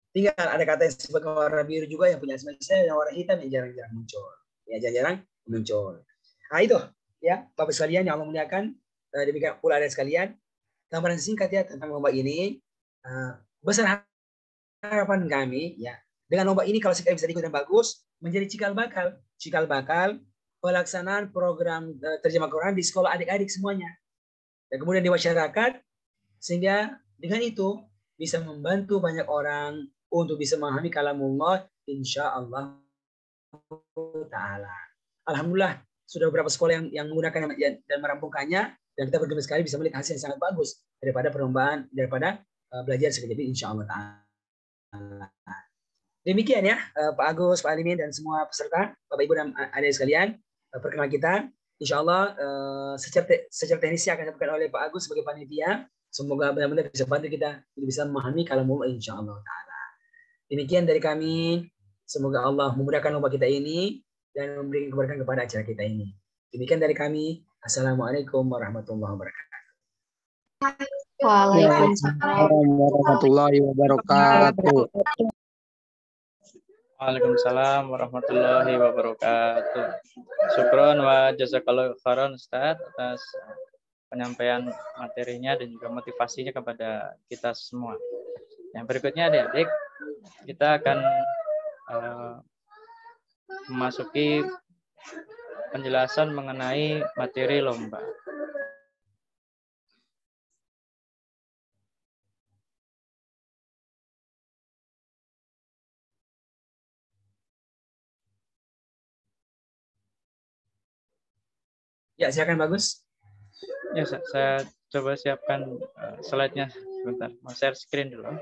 Tinggal ada kata yang sebagai warna biru juga yang punya asma-asma, yang warna hitam yang jarang-jarang muncul. Ya, jarang-jarang muncul. Nah itu ya Bapak sekalian yang Allah muliakan, demikian pula ada sekalian gambaran singkat ya tentang lomba ini. Besar harapan kami ya dengan lomba ini kalau sekali bisa diikuti bagus menjadi cikal bakal pelaksanaan program terjemah Quran di sekolah adik-adik semuanya dan kemudian di masyarakat, sehingga dengan itu bisa membantu banyak orang untuk bisa memahami kalamullah insya Allah taala. Alhamdulillah sudah beberapa sekolah yang menggunakan dan merampungkannya, dan kita bergembira sekali bisa melihat hasil yang sangat bagus daripada perlombaan, daripada belajar sekejap insya Allah ta'ala. Demikian ya Pak Agus, Pak Alimin, dan semua peserta, Bapak Ibu dan adik sekalian, perkenalan kita. Insya Allah secara teknisnya akan disampaikan oleh Pak Agus sebagai panitia. Semoga benar-benar bisa bantu kita bisa memahami kalamullah insya Allah ta'ala. Demikian dari kami. Semoga Allah memudahkan lomba kita ini dan memberikan keberkahan kepada acara kita ini. Demikian dari kami. Assalamualaikum warahmatullahi wabarakatuh. Waalaikumsalam warahmatullahi wabarakatuh. Waalaikumsalam warahmatullahi wabarakatuh. Syukron wa jazakallahu khairan Ustaz atas penyampaian materinya dan juga motivasinya kepada kita semua. Yang berikutnya adik-adik, kita akan memasuki penjelasan mengenai materi lomba. Ya, silakan Bagus. Ya, saya coba siapkan slide-nya sebentar. Mau share screen dulu.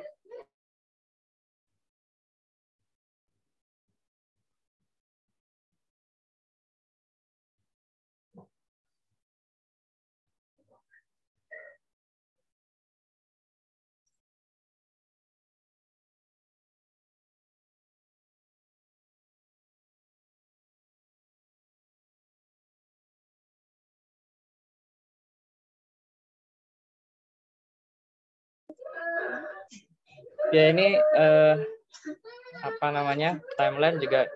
Ya ini apa namanya timeline juga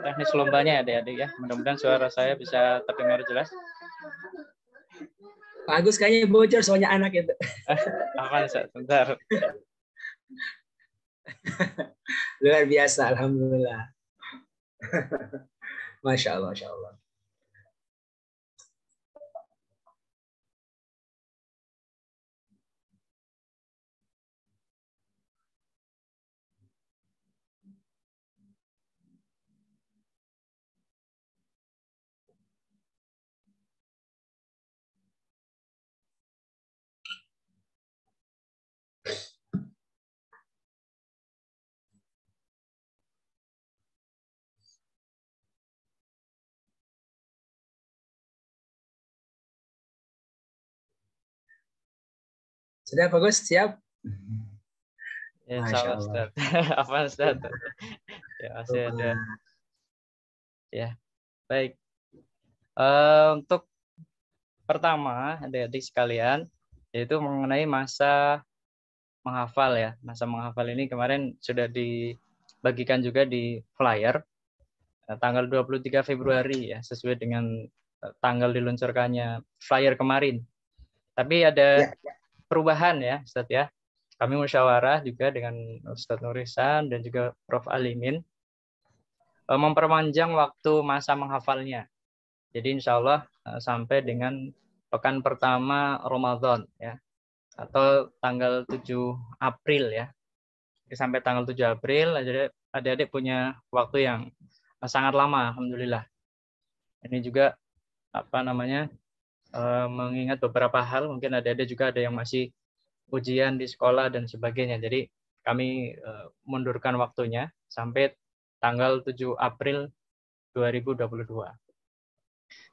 teknis lombanya adik-adik ya. Mudah-mudahan suara saya bisa terdengar jelas. Pak Agus kayaknya bocor soalnya anak itu. Aman sebentar. Luar biasa, alhamdulillah. Masya Allah, Masya Allah. Sudah Bagus, siap? Ya, sama Ustaz. Apa Ustaz? Ya, masih ada. Ya, baik. Untuk pertama, adik-adik sekalian, yaitu mengenai masa menghafal ya. Masa menghafal ini kemarin sudah dibagikan juga di flyer tanggal 23 Februari ya, sesuai dengan tanggal diluncurkannya flyer kemarin. Tapi ada perubahan ya, Ustadz ya. Kami musyawarah juga dengan Ustadz Nurisan dan juga Prof. Alimin memperpanjang waktu masa menghafalnya. Jadi insya Allah sampai dengan pekan pertama Ramadan ya, atau tanggal 7 April ya. Sampai tanggal 7 April adik-adik punya waktu yang sangat lama, alhamdulillah. Ini juga apa namanya? Mengingat beberapa hal, mungkin adik-adik juga ada yang masih ujian di sekolah dan sebagainya. Jadi kami mundurkan waktunya sampai tanggal 7 April 2022.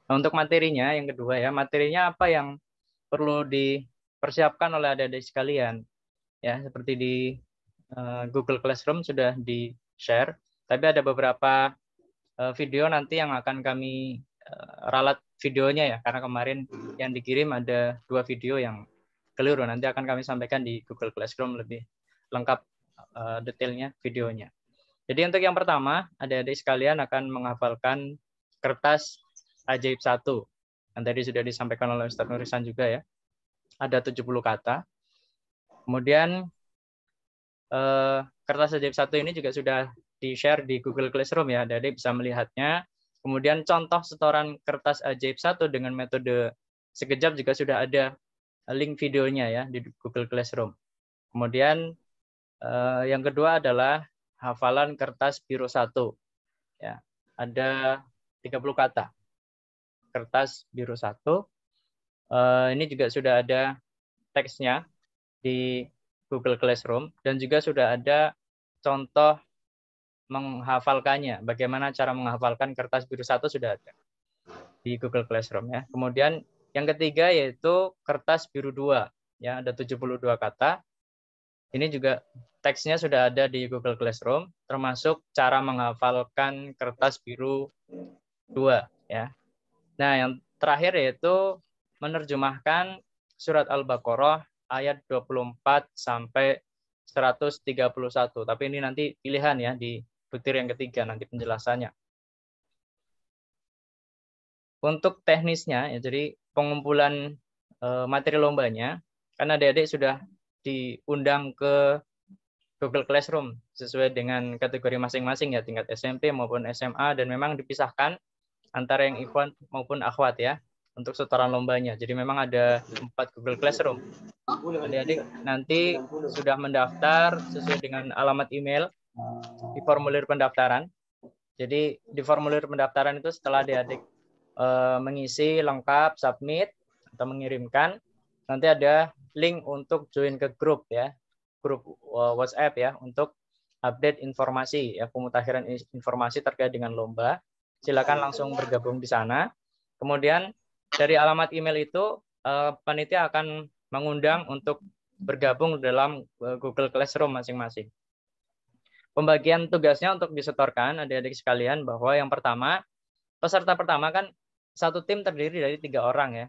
Nah, untuk materinya yang kedua ya, materinya apa yang perlu dipersiapkan oleh adik-adik sekalian? Ya, seperti di Google Classroom sudah di-share, tapi ada beberapa video nanti yang akan kami ralat videonya ya, karena kemarin yang dikirim ada 2 video yang keliru. Nanti akan kami sampaikan di Google Classroom lebih lengkap detailnya videonya. Jadi untuk yang pertama, adik-adik sekalian akan menghafalkan kertas ajaib 1. Yang tadi sudah disampaikan oleh Ustadz Nurisan juga ya. Ada 70 kata. Kemudian kertas ajaib 1 ini juga sudah di-share di Google Classroom ya, adik-adik bisa melihatnya. Kemudian contoh setoran kertas ajaib 1 dengan metode sekejap juga sudah ada link videonya ya di Google Classroom. Kemudian yang kedua adalah hafalan kertas biru 1. Ya, ada 30 kata. kertas biru 1. Ini juga sudah ada teksnya di Google Classroom dan juga sudah ada contoh menghafalkannya. Bagaimana cara menghafalkan kertas biru 1 sudah ada di Google Classroom ya. Kemudian yang ketiga yaitu kertas biru 2 ya, ada 72 kata. Ini juga teksnya sudah ada di Google Classroom, termasuk cara menghafalkan kertas biru 2 ya. Nah, yang terakhir yaitu menerjemahkan surat Al-Baqarah ayat 24 sampai 131. Tapi ini nanti pilihan ya di butir yang ketiga nanti penjelasannya. Untuk teknisnya ya, jadi pengumpulan materi lombanya, kan adik-adik sudah diundang ke Google Classroom sesuai dengan kategori masing-masing ya, tingkat SMP maupun SMA, dan memang dipisahkan antara yang ikhwan maupun akhwat ya untuk setoran lombanya. Jadi memang ada 4 Google Classroom. Adik-adik nanti sudah mendaftar sesuai dengan alamat email di formulir pendaftaran. Jadi di formulir pendaftaran itu setelah adik-adik mengisi lengkap, submit atau mengirimkan, nanti ada link untuk join ke grup ya, grup WhatsApp ya, untuk update informasi ya, pemutakhiran informasi terkait dengan lomba. Silakan langsung bergabung di sana. Kemudian dari alamat email itu panitia akan mengundang untuk bergabung dalam Google Classroom masing-masing. Pembagian tugasnya untuk disetorkan adik-adik sekalian bahwa yang pertama, peserta pertama kan satu tim terdiri dari 3 orang ya.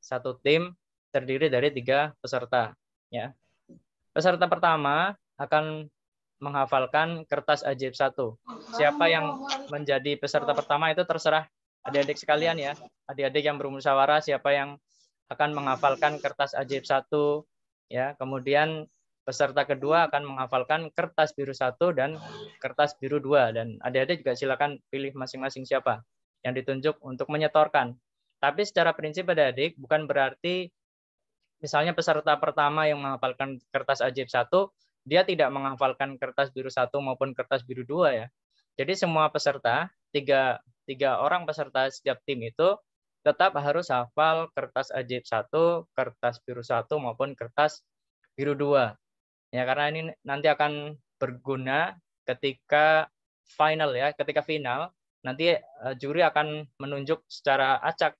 Satu tim terdiri dari 3 peserta ya. Peserta pertama akan menghafalkan kertas ajaib 1. Siapa yang menjadi peserta pertama itu terserah adik-adik sekalian ya. Adik-adik yang bermusyawarah siapa yang akan menghafalkan kertas ajaib 1 ya. Kemudian peserta kedua akan menghafalkan kertas biru 1 dan kertas biru 2, dan adik-adik juga silakan pilih masing-masing siapa yang ditunjuk untuk menyetorkan. Tapi secara prinsip adik-adik bukan berarti misalnya peserta pertama yang menghafalkan kertas ajaib 1, dia tidak menghafalkan kertas biru 1 maupun kertas biru 2 ya. Jadi semua peserta, tiga orang peserta setiap tim itu tetap harus hafal kertas ajaib 1, kertas biru 1 maupun kertas biru 2. Ya, karena ini nanti akan berguna ketika final ya, ketika final nanti juri akan menunjuk secara acak,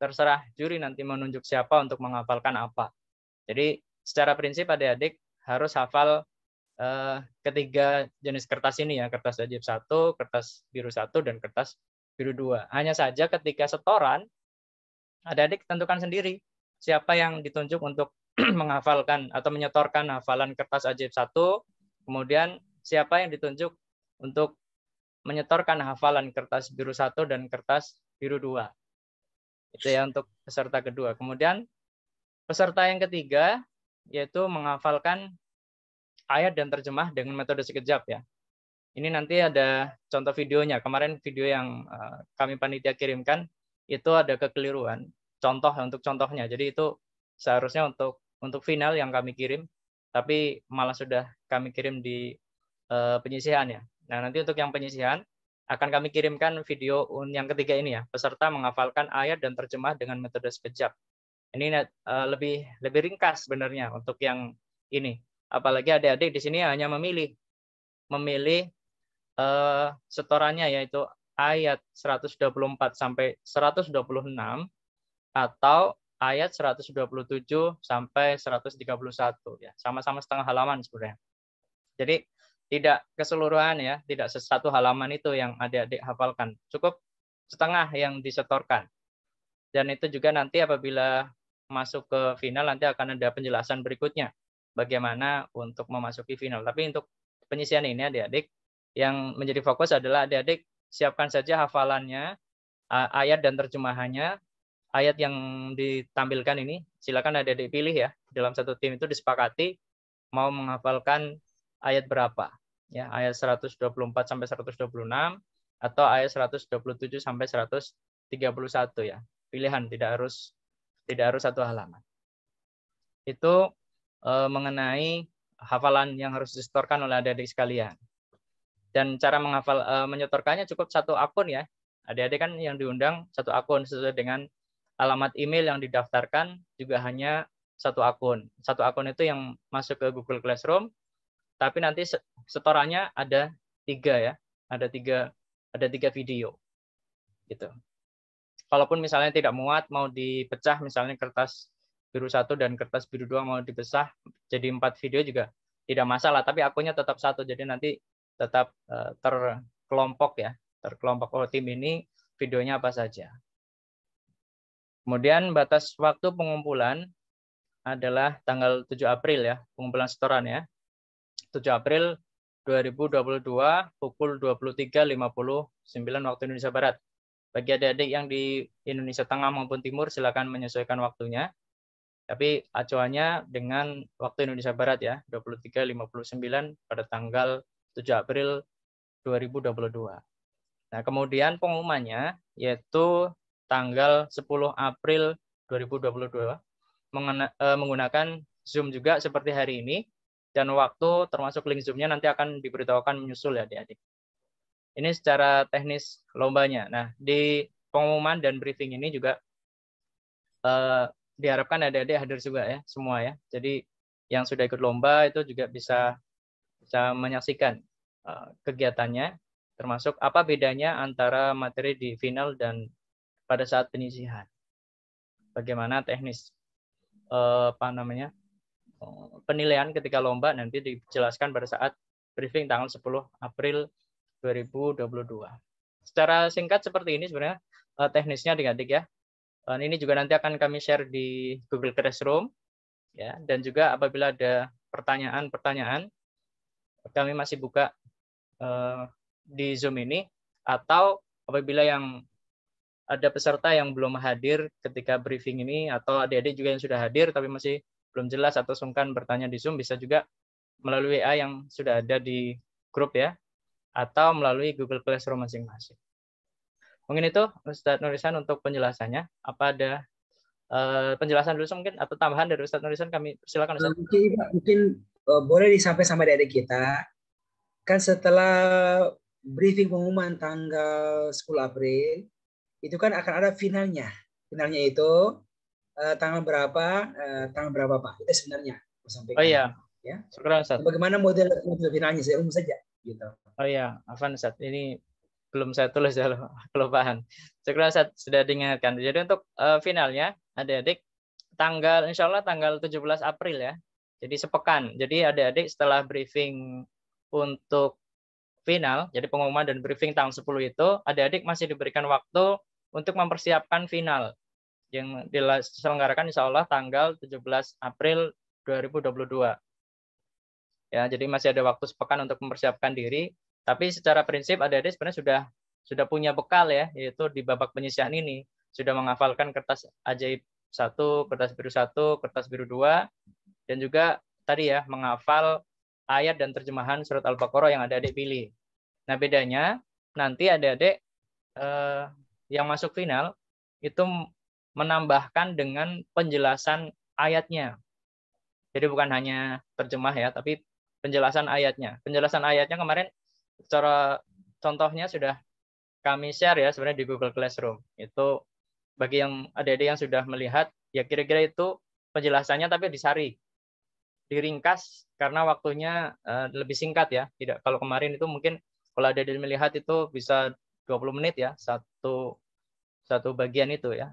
terserah juri nanti menunjuk siapa untuk menghafalkan apa. Jadi secara prinsip adik-adik harus hafal ketiga jenis kertas ini ya, kertas ajaib 1, kertas biru 1, dan kertas biru 2. Hanya saja ketika setoran, adik-adik tentukan sendiri siapa yang ditunjuk untuk menghafalkan atau menyetorkan hafalan kertas ajaib 1, kemudian siapa yang ditunjuk untuk menyetorkan hafalan kertas biru 1 dan kertas biru 2. Itu ya untuk peserta kedua. Kemudian peserta yang ketiga yaitu menghafalkan ayat dan terjemah dengan metode sekejap ya. Ini nanti ada contoh videonya. Kemarin video yang kami panitia kirimkan itu ada kekeliruan. Contoh untuk contohnya. Jadi itu seharusnya untuk final yang kami kirim, tapi malah sudah kami kirim di penyisihan ya. Nah, nanti untuk yang penyisihan akan kami kirimkan video yang ketiga ini ya, peserta menghafalkan ayat dan terjemah dengan metode sekejap. Ini lebih ringkas sebenarnya untuk yang ini. Apalagi adik-adik di sini hanya memilih setorannya yaitu ayat 124 sampai 126 atau ayat 127 sampai 131 ya. Sama-sama setengah halaman sebenarnya. Jadi tidak keseluruhan ya, tidak satu halaman itu yang adik-adik hafalkan. Cukup setengah yang disetorkan. Dan itu juga nanti apabila masuk ke final nanti akan ada penjelasan berikutnya bagaimana untuk memasuki final. Tapi untuk penyisian ini adik-adik yang menjadi fokus adalah adik-adik siapkan saja hafalannya, ayat dan terjemahannya. Ayat yang ditampilkan ini silakan adik-adik pilih ya. Dalam satu tim itu disepakati mau menghafalkan ayat berapa. Ya, ayat 124 sampai 126 atau ayat 127 sampai 131 ya. Pilihan tidak harus satu halaman. Itu mengenai hafalan yang harus disetorkan oleh adik-adik sekalian. Dan cara menyetorkannya cukup satu akun ya. Adik-adik kan yang diundang satu akun sesuai dengan alamat email yang didaftarkan juga hanya satu akun. Satu akun itu yang masuk ke Google Classroom, tapi nanti setorannya ada 3 ya, ada tiga video gitu. Kalaupun misalnya tidak muat mau dipecah, misalnya kertas biru 1 dan kertas biru 2 mau dipecah jadi 4 video juga tidak masalah, tapi akunnya tetap satu, jadi nanti tetap terkelompok ya, terkelompok. Oh, tim ini videonya apa saja. Kemudian batas waktu pengumpulan adalah tanggal 7 April ya, pengumpulan setoran ya. 7 April 2022 pukul 23.59 waktu Indonesia Barat. Bagi adik-adik yang di Indonesia Tengah maupun Timur silakan menyesuaikan waktunya. Tapi acuannya dengan waktu Indonesia Barat ya, 23.59 pada tanggal 7 April 2022. Nah, kemudian pengumumannya yaitu tanggal 10 April 2022 menggunakan Zoom juga seperti hari ini, dan waktu termasuk link Zoom-nya nanti akan diberitahukan menyusul ya adik-adik. Ini secara teknis lombanya. Nah, di pengumuman dan briefing ini juga diharapkan adik-adik hadir juga ya, semua ya. Jadi yang sudah ikut lomba itu juga bisa menyaksikan kegiatannya, termasuk apa bedanya antara materi di final dan pada saat penyisihan. Bagaimana teknis penilaian ketika lomba nanti dijelaskan pada saat briefing tanggal 10 April 2022. Secara singkat seperti ini sebenarnya teknisnya adik-adik ya. Ini juga nanti akan kami share di Google Classroom ya, dan juga apabila ada pertanyaan-pertanyaan kami masih buka di Zoom ini, atau apabila yang ada peserta yang belum hadir ketika briefing ini atau adik-adik juga yang sudah hadir tapi masih belum jelas atau sungkan bertanya di Zoom, bisa juga melalui WA yang sudah ada di grup ya, atau melalui Google Classroom masing-masing. Mungkin itu Ustadz Nurisan untuk penjelasannya. Apa ada penjelasan dulu mungkin atau tambahan dari Ustadz Nurisan? Kami silakan Ustadz. Mungkin boleh disampaikan sama adik-adik kita. Kan setelah briefing pengumuman tanggal 10 April, itu kan akan ada finalnya. Finalnya itu tanggal berapa Pak? Itu sebenarnya sampaikan. Oh iya. Ya. Syukur, Ustadz. Bagaimana model finalnya? Saya umum saja gitu. Oh iya, Afan Ustadz, ini belum saya tulis ya, kelupaan. Syukur Ustadz sudah diingatkan. Jadi untuk finalnya adik-adik insya Allah tanggal 17 April ya. Jadi sepekan. Jadi adik-adik setelah briefing untuk final, jadi pengumuman dan briefing tanggal 10 itu, adik-adik masih diberikan waktu untuk mempersiapkan final yang diselenggarakan insya Allah tanggal 17 April 2022. Ya, jadi masih ada waktu sepekan untuk mempersiapkan diri. Tapi secara prinsip adik-adik sebenarnya sudah punya bekal ya, yaitu di babak penyisihan ini sudah menghafalkan kertas ajaib 1, kertas biru 1, kertas biru 2, dan juga tadi ya menghafal ayat dan terjemahan surat Al-Baqarah yang adik-adik pilih. Nah, bedanya nanti adik-adik yang masuk final itu menambahkan dengan penjelasan ayatnya. Jadi bukan hanya terjemah ya, tapi penjelasan ayatnya. Penjelasan ayatnya kemarin secara contohnya sudah kami share ya sebenarnya di Google Classroom. Itu bagi yang adik-adik yang sudah melihat, ya kira-kira itu penjelasannya tapi disari, diringkas karena waktunya lebih singkat ya. Tidak, kalau kemarin itu mungkin kalau adik-adik melihat itu bisa 20 menit ya satu bagian itu ya.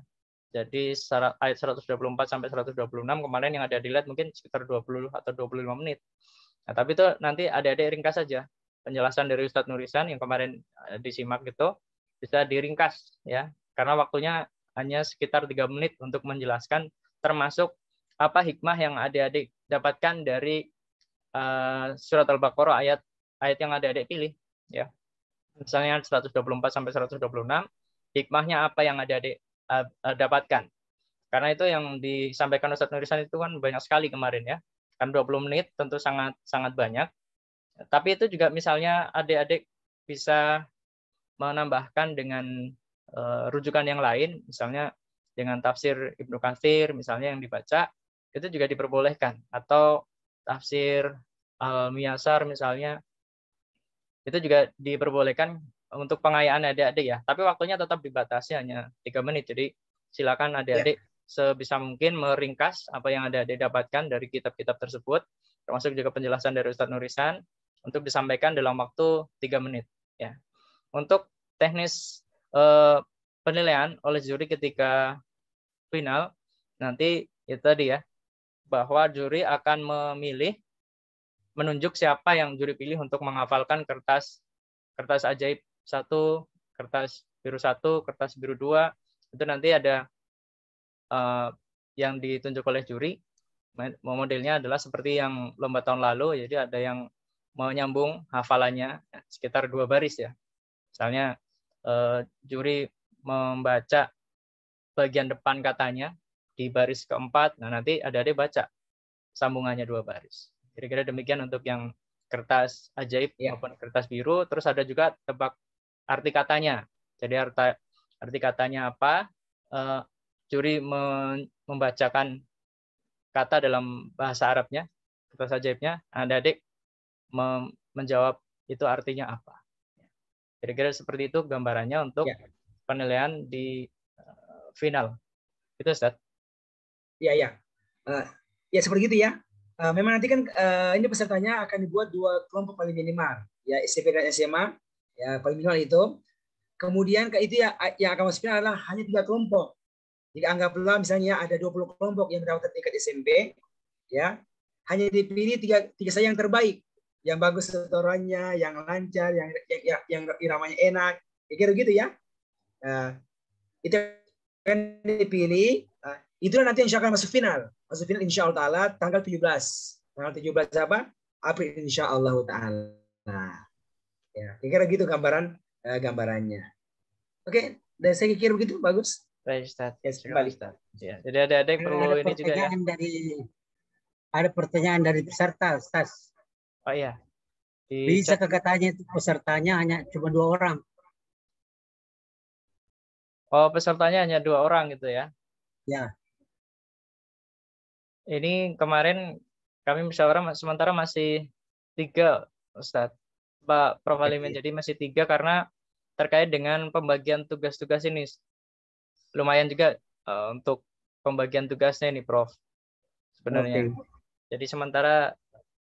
Jadi ayat 124 sampai 126 kemarin yang ada dilihat mungkin sekitar 20 atau 25 menit. Nah, tapi itu nanti adik-adik ringkas saja. Penjelasan dari Ustadz Nurisan yang kemarin disimak itu bisa diringkas ya. Karena waktunya hanya sekitar 3 menit untuk menjelaskan termasuk apa hikmah yang adik-adik dapatkan dari surat Al-Baqarah ayat yang adik-adik pilih ya. Misalnya 124 sampai 126, hikmahnya apa yang adik-adik dapatkan. Karena itu yang disampaikan Ustadz Nurisan itu kan banyak sekali kemarin ya. Kan 20 menit tentu sangat banyak. Tapi itu juga misalnya adik-adik bisa menambahkan dengan rujukan yang lain, misalnya dengan tafsir Ibnu Katsir misalnya yang dibaca, itu juga diperbolehkan. Atau tafsir Al-Miyasar misalnya, itu juga diperbolehkan untuk pengayaan adik-adik ya. Tapi waktunya tetap dibatasi hanya 3 menit. Jadi silakan adik-adik sebisa mungkin meringkas apa yang adik-adik dapatkan dari kitab-kitab tersebut, termasuk juga penjelasan dari Ustadz Nurisan, untuk disampaikan dalam waktu 3 menit. Ya. Untuk teknis penilaian oleh juri ketika final, nanti itu tadi ya, bahwa juri akan menunjuk siapa yang juri pilih untuk menghafalkan kertas ajaib 1, kertas biru 1, kertas biru 2. Itu nanti ada yang ditunjuk oleh juri. Modelnya adalah seperti yang lomba tahun lalu, jadi ada yang menyambung hafalannya sekitar 2 baris ya. Misalnya juri membaca bagian depan katanya di baris keempat, nah nanti adik-adik baca sambungannya 2 baris. Kira-kira demikian untuk yang kertas ajaib maupun kertas biru. Terus ada juga tebak arti katanya. Jadi arti katanya apa? Juri membacakan kata dalam bahasa Arabnya, kertas ajaibnya. Adik-adik menjawab itu artinya apa. Kira-kira seperti itu gambarannya untuk penilaian di final. Itu Ustaz. Ya seperti itu ya. Memang nanti kan ini pesertanya akan dibuat 2 kelompok paling minimal, ya SMP dan SMA, ya paling minimal itu. Kemudian itu ya yang akan masuk final adalah hanya 3 kelompok. Jadi anggaplah misalnya ada 20 kelompok yang mendaftar tingkat SMP, ya hanya dipilih 3 saja yang terbaik, yang bagus setorannya, yang lancar, yang iramanya enak, kira-kira gitu ya. Itu akan dipilih. Itulah nanti yang akan masuk final. Masuk final insya Allah Ta'ala tanggal 17. Tanggal 17 apa? April insya Allah Ta'ala. Nah, ya, kira-kira gitu gambarannya. Oke, dan saya kira begitu, bagus. Baik, Ustaz. Ya, kembali. Ya, jadi adik-adik perlu ini juga ya. Ada pertanyaan dari peserta, Ustaz. Oh iya. Bisa katanya itu pesertanya hanya cuma 2 orang. Oh, pesertanya hanya 2 orang gitu ya? Ya. Ini kemarin kami musyawarah sementara masih 3, Ustadz. Pak Prof. Alimin, jadi masih 3 karena terkait dengan pembagian tugas-tugas ini. Lumayan juga untuk pembagian tugasnya ini, Prof. Sebenarnya. Jadi sementara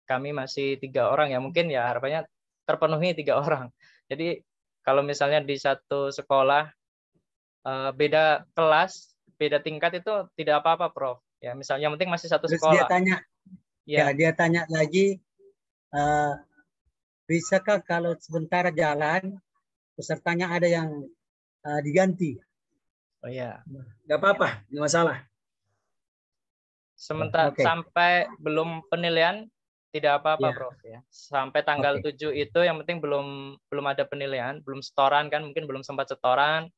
kami masih 3 orang ya, mungkin ya harapannya terpenuhi 3 orang. Jadi kalau misalnya di satu sekolah beda kelas, beda tingkat itu tidak apa-apa, Prof. Ya, misalnya yang penting masih satu sekolah. Dia tanya lagi, bisakah kalau sebentar jalan pesertanya ada yang diganti? Oh iya. Nggak apa-apa, nggak masalah. Sementara sampai belum penilaian tidak apa-apa, Prof. Ya. Sampai tanggal 7 itu yang penting belum ada penilaian, belum setoran kan, mungkin belum sempat setoran.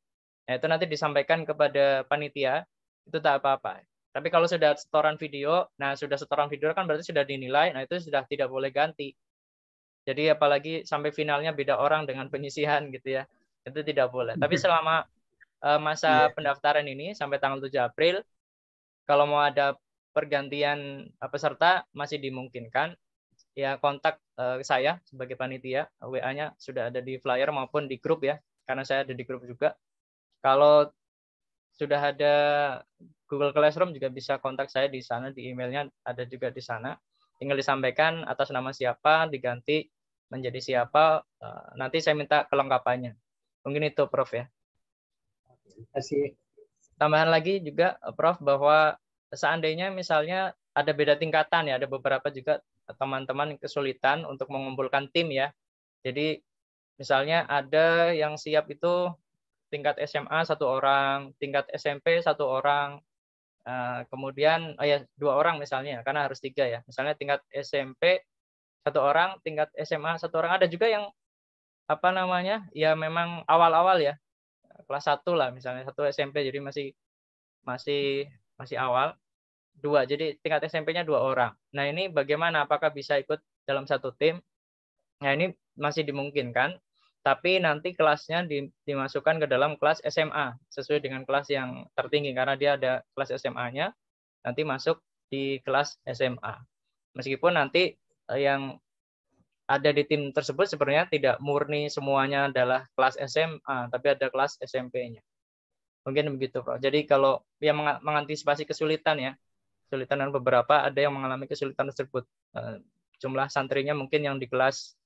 Nah, itu nanti disampaikan kepada panitia, itu tak apa-apa. Tapi kalau sudah setoran video, nah sudah setoran video kan berarti sudah dinilai, nah itu sudah tidak boleh ganti. Jadi apalagi sampai finalnya beda orang dengan penyisihan gitu ya, itu tidak boleh. Tapi selama masa pendaftaran ini sampai tanggal 7 April, kalau mau ada pergantian peserta masih dimungkinkan. Ya kontak saya sebagai panitia, WA-nya sudah ada di flyer maupun di grup ya, karena saya ada di grup juga. Kalau sudah ada Google Classroom juga bisa kontak saya di sana, di emailnya ada juga di sana. Tinggal disampaikan atas nama siapa, diganti menjadi siapa, nanti saya minta kelengkapannya. Mungkin itu, Prof ya. Terima kasih. Tambahan lagi juga, Prof, bahwa seandainya misalnya ada beda tingkatan ya, ada beberapa juga teman-teman kesulitan untuk mengumpulkan tim ya. Jadi misalnya ada yang siap itu tingkat SMA 1 orang, tingkat SMP 1 orang, kemudian 2 orang misalnya, karena harus 3 ya. Misalnya tingkat SMP 1 orang, tingkat SMA 1 orang. Ada juga yang ya memang awal-awal ya, kelas 1 lah misalnya, 1 SMP, jadi masih awal. 2, jadi tingkat SMP-nya 2 orang. Nah ini bagaimana? Apakah bisa ikut dalam satu tim? Nah ini masih dimungkinkan. Tapi nanti kelasnya dimasukkan ke dalam kelas SMA sesuai dengan kelas yang tertinggi karena dia ada kelas SMA-nya, nanti masuk di kelas SMA. Meskipun nanti yang ada di tim tersebut sebenarnya tidak murni semuanya adalah kelas SMA, tapi ada kelas SMP-nya. Mungkin begitu, Prof. Jadi kalau yang mengantisipasi kesulitan ya, kesulitan dan beberapa ada yang mengalami kesulitan tersebut. Jumlah santrinya mungkin yang di kelas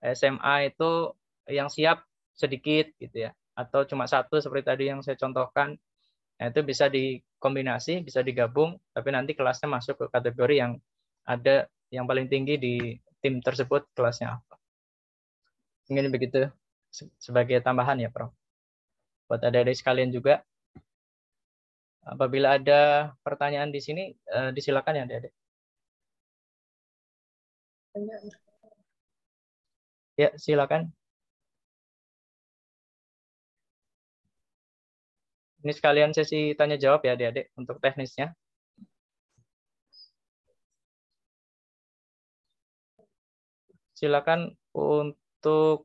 SMA itu yang siap sedikit gitu ya, atau cuma satu seperti tadi yang saya contohkan. Nah, itu bisa dikombinasi, bisa digabung, tapi nanti kelasnya masuk ke kategori yang ada yang paling tinggi di tim tersebut kelasnya apa. Mungkin begitu sebagai tambahan ya, Prof. Buat adik-adik sekalian juga. Apabila ada pertanyaan di sini, disilakan ya adik-adik. Ya, silakan. Ini sekalian sesi tanya jawab ya adik-adik untuk teknisnya. Silakan untuk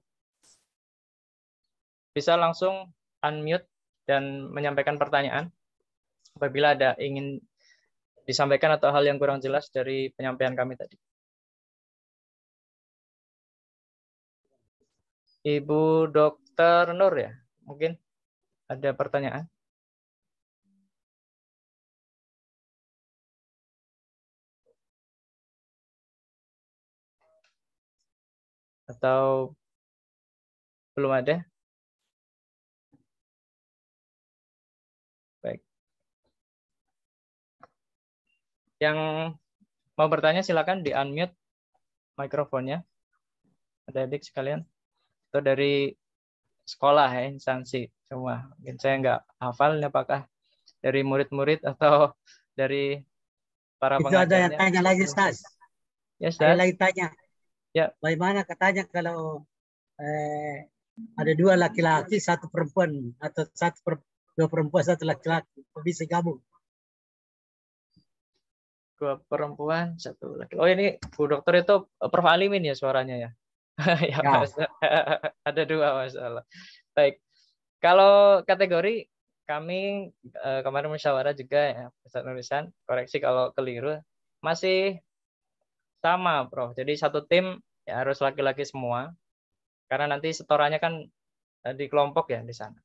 bisa langsung unmute dan menyampaikan pertanyaan apabila ada ingin disampaikan atau hal yang kurang jelas dari penyampaian kami tadi. Ibu Dr. Nur ya, mungkin ada pertanyaan? Atau belum ada? Baik. Yang mau bertanya silakan di-unmute mikrofonnya. Adik-adik sekalian. Atau dari sekolah ya, instansi semua. Mungkin saya nggak hafal apakah dari murid-murid atau dari para Itu ada yang pengajarnya. tanya lagi, Ustaz. Ya, Ada Ustaz. lagi tanya. Ya. Bagaimana katanya kalau ada dua laki-laki, satu perempuan, atau dua perempuan, satu laki-laki, bisa gabung? Dua perempuan, satu laki. Oh ini Bu Dokter itu Prof. Alimin ya suaranya ya? Ya, Mas. Ada dua masalah. Baik. Kalau kategori kami kemarin musyawarah juga ya, Ustaz Nulisan, koreksi kalau keliru, masih sama, Prof. Jadi satu tim ya harus laki-laki semua. Karena nanti setorannya kan di kelompok ya di sana.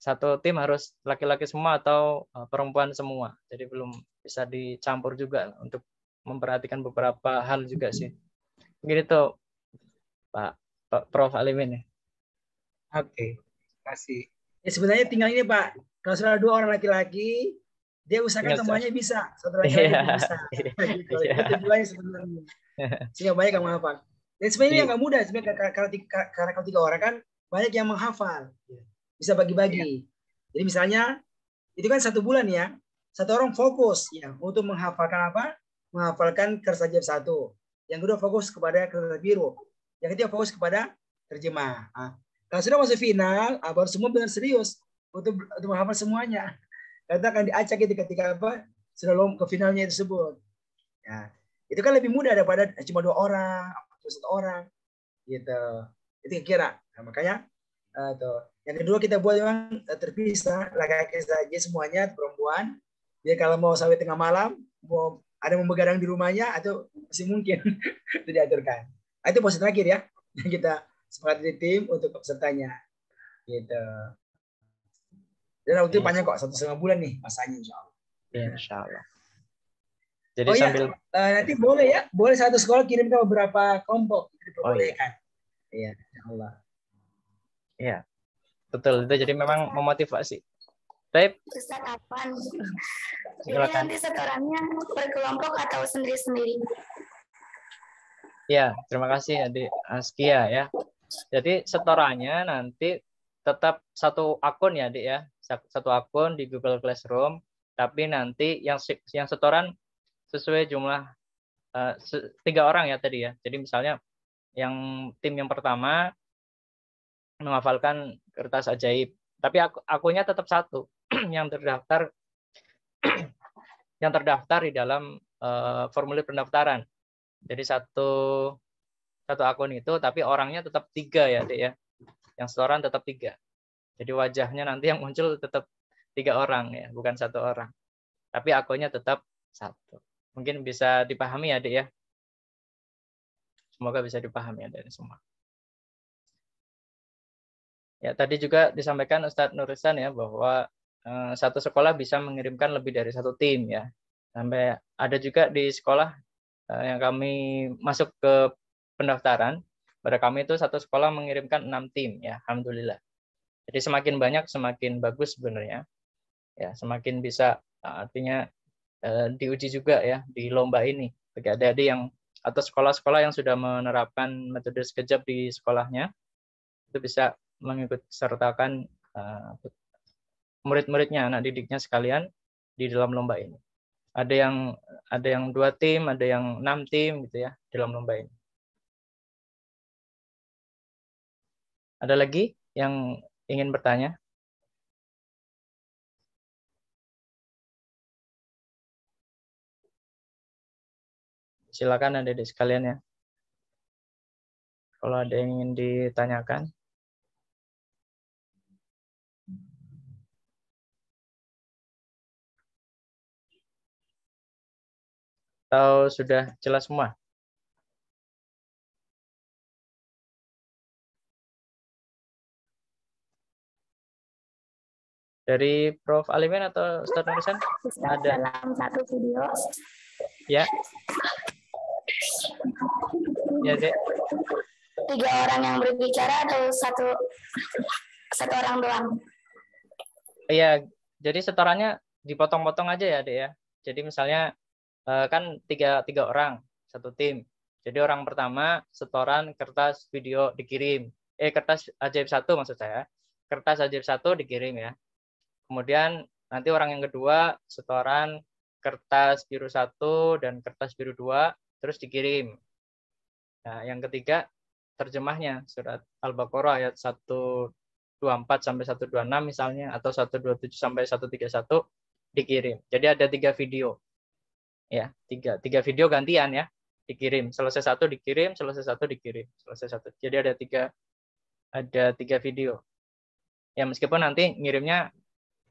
Satu tim harus laki-laki semua atau perempuan semua. Jadi belum bisa dicampur juga untuk memperhatikan beberapa hal juga sih. Mungkin itu Pak Prof. Alimin ya. Oke, kasih. Ya sebenarnya tinggal ini Pak, kalau sudah dua orang laki-laki, dia usahakan semuanya bisa, satu laki-laki pun bisa. Gitu. Itu tujuannya sebenarnya. Sehingga banyak yang menghafal. Dan sebenarnya nggak mudah, sebenarnya karena kalau 3 orang kan banyak yang menghafal, bisa bagi-bagi. Jadi misalnya itu kan 1 bulan ya, satu orang fokus ya untuk menghafalkan apa? Menghafalkan Kersajab 1. Yang kedua fokus kepada Kersajab biru. Yang ketiga fokus kepada terjemah. Kalau sudah masuk final, baru semua benar serius untuk menghafal semuanya. Karena akan diacak itu ketika apa? Sudah ke finalnya tersebut. Ya, itu kan lebih mudah daripada cuma 2 orang, atau 1 orang, gitu. Itu kira. Nah, makanya tuh. Yang kedua kita buat memang terpisah, laki-laki saja semuanya, perempuan. Dia kalau mau sampai tengah malam, mau ada yang begadang di rumahnya, atau masih mungkin itu diaturkan. Itu posisi terakhir ya, yang kita sepakat di tim untuk pesertanya, gitu. Dan waktu itu panjang kok, 1,5 bulan nih masanya, insya Allah. Insya Allah. Jadi sambil nanti boleh ya, boleh satu sekolah kirim ke beberapa kelompok, diperbolehkan. Iya, insya Allah. Iya, betul. Itu jadi memang memotivasi. Baik. Ustaz Afan. Jadi nanti setorannya berkelompok atau sendiri-sendiri? Ya, terima kasih Adik Askia ya. Jadi setorannya nanti tetap satu akun ya Adik ya, satu akun di Google Classroom. Tapi nanti yang setoran sesuai jumlah 3 orang ya tadi ya. Jadi misalnya yang tim yang pertama menghafalkan kertas ajaib, tapi akunnya tetap satu yang terdaftar di dalam formulir pendaftaran. Jadi satu akun itu, tapi orangnya tetap 3 ya Dek ya. Yang setoran tetap 3. Jadi wajahnya nanti yang muncul tetap 3 orang ya, bukan 1 orang. Tapi akunnya tetap 1. Mungkin bisa dipahami ya Dek ya. Semoga bisa dipahami dari semua. Ya, tadi juga disampaikan Ustadz Nurusan ya bahwa satu sekolah bisa mengirimkan lebih dari satu tim ya. Sampai ada juga di sekolah yang kami masuk ke pendaftaran, pada kami itu satu sekolah mengirimkan 6 tim ya, alhamdulillah. Jadi semakin banyak semakin bagus sebenarnya. Ya, semakin bisa artinya diuji juga ya di lomba ini. Bagi adik-adik yang atau sekolah-sekolah yang sudah menerapkan metode sekejap di sekolahnya, itu bisa mengikut sertakan murid-muridnya, anak didiknya sekalian di dalam lomba ini. Ada yang 2 tim, ada yang 6 tim gitu ya dalam lomba ini. Ada lagi yang ingin bertanya? Silakan adik-adik sekalian ya. Kalau ada yang ingin ditanyakan. Atau sudah jelas semua? Dari Prof. Alimin atau Ustadz Nurusan? Ada. Dalam satu video. Ya. Ya, Dek. 3 orang yang berbicara atau satu orang doang? Iya, jadi setorannya dipotong-potong aja ya, Dek ya. Jadi misalnya kan tiga orang satu tim. Jadi orang pertama setoran kertas video dikirim. Kertas ajaib 1 maksud saya. Kertas ajaib 1 dikirim ya. Kemudian nanti orang yang kedua setoran kertas biru 1 dan kertas biru 2 terus dikirim. Nah, yang ketiga terjemahnya surat Al-Baqarah ayat 124 sampai 126 misalnya atau 127 sampai 131 dikirim. Jadi ada 3 video. Ya, 3 video gantian ya, dikirim. Selesai 1 dikirim, selesai 1 dikirim, selesai 1. Jadi ada 3 video. Ya, meskipun nanti ngirimnya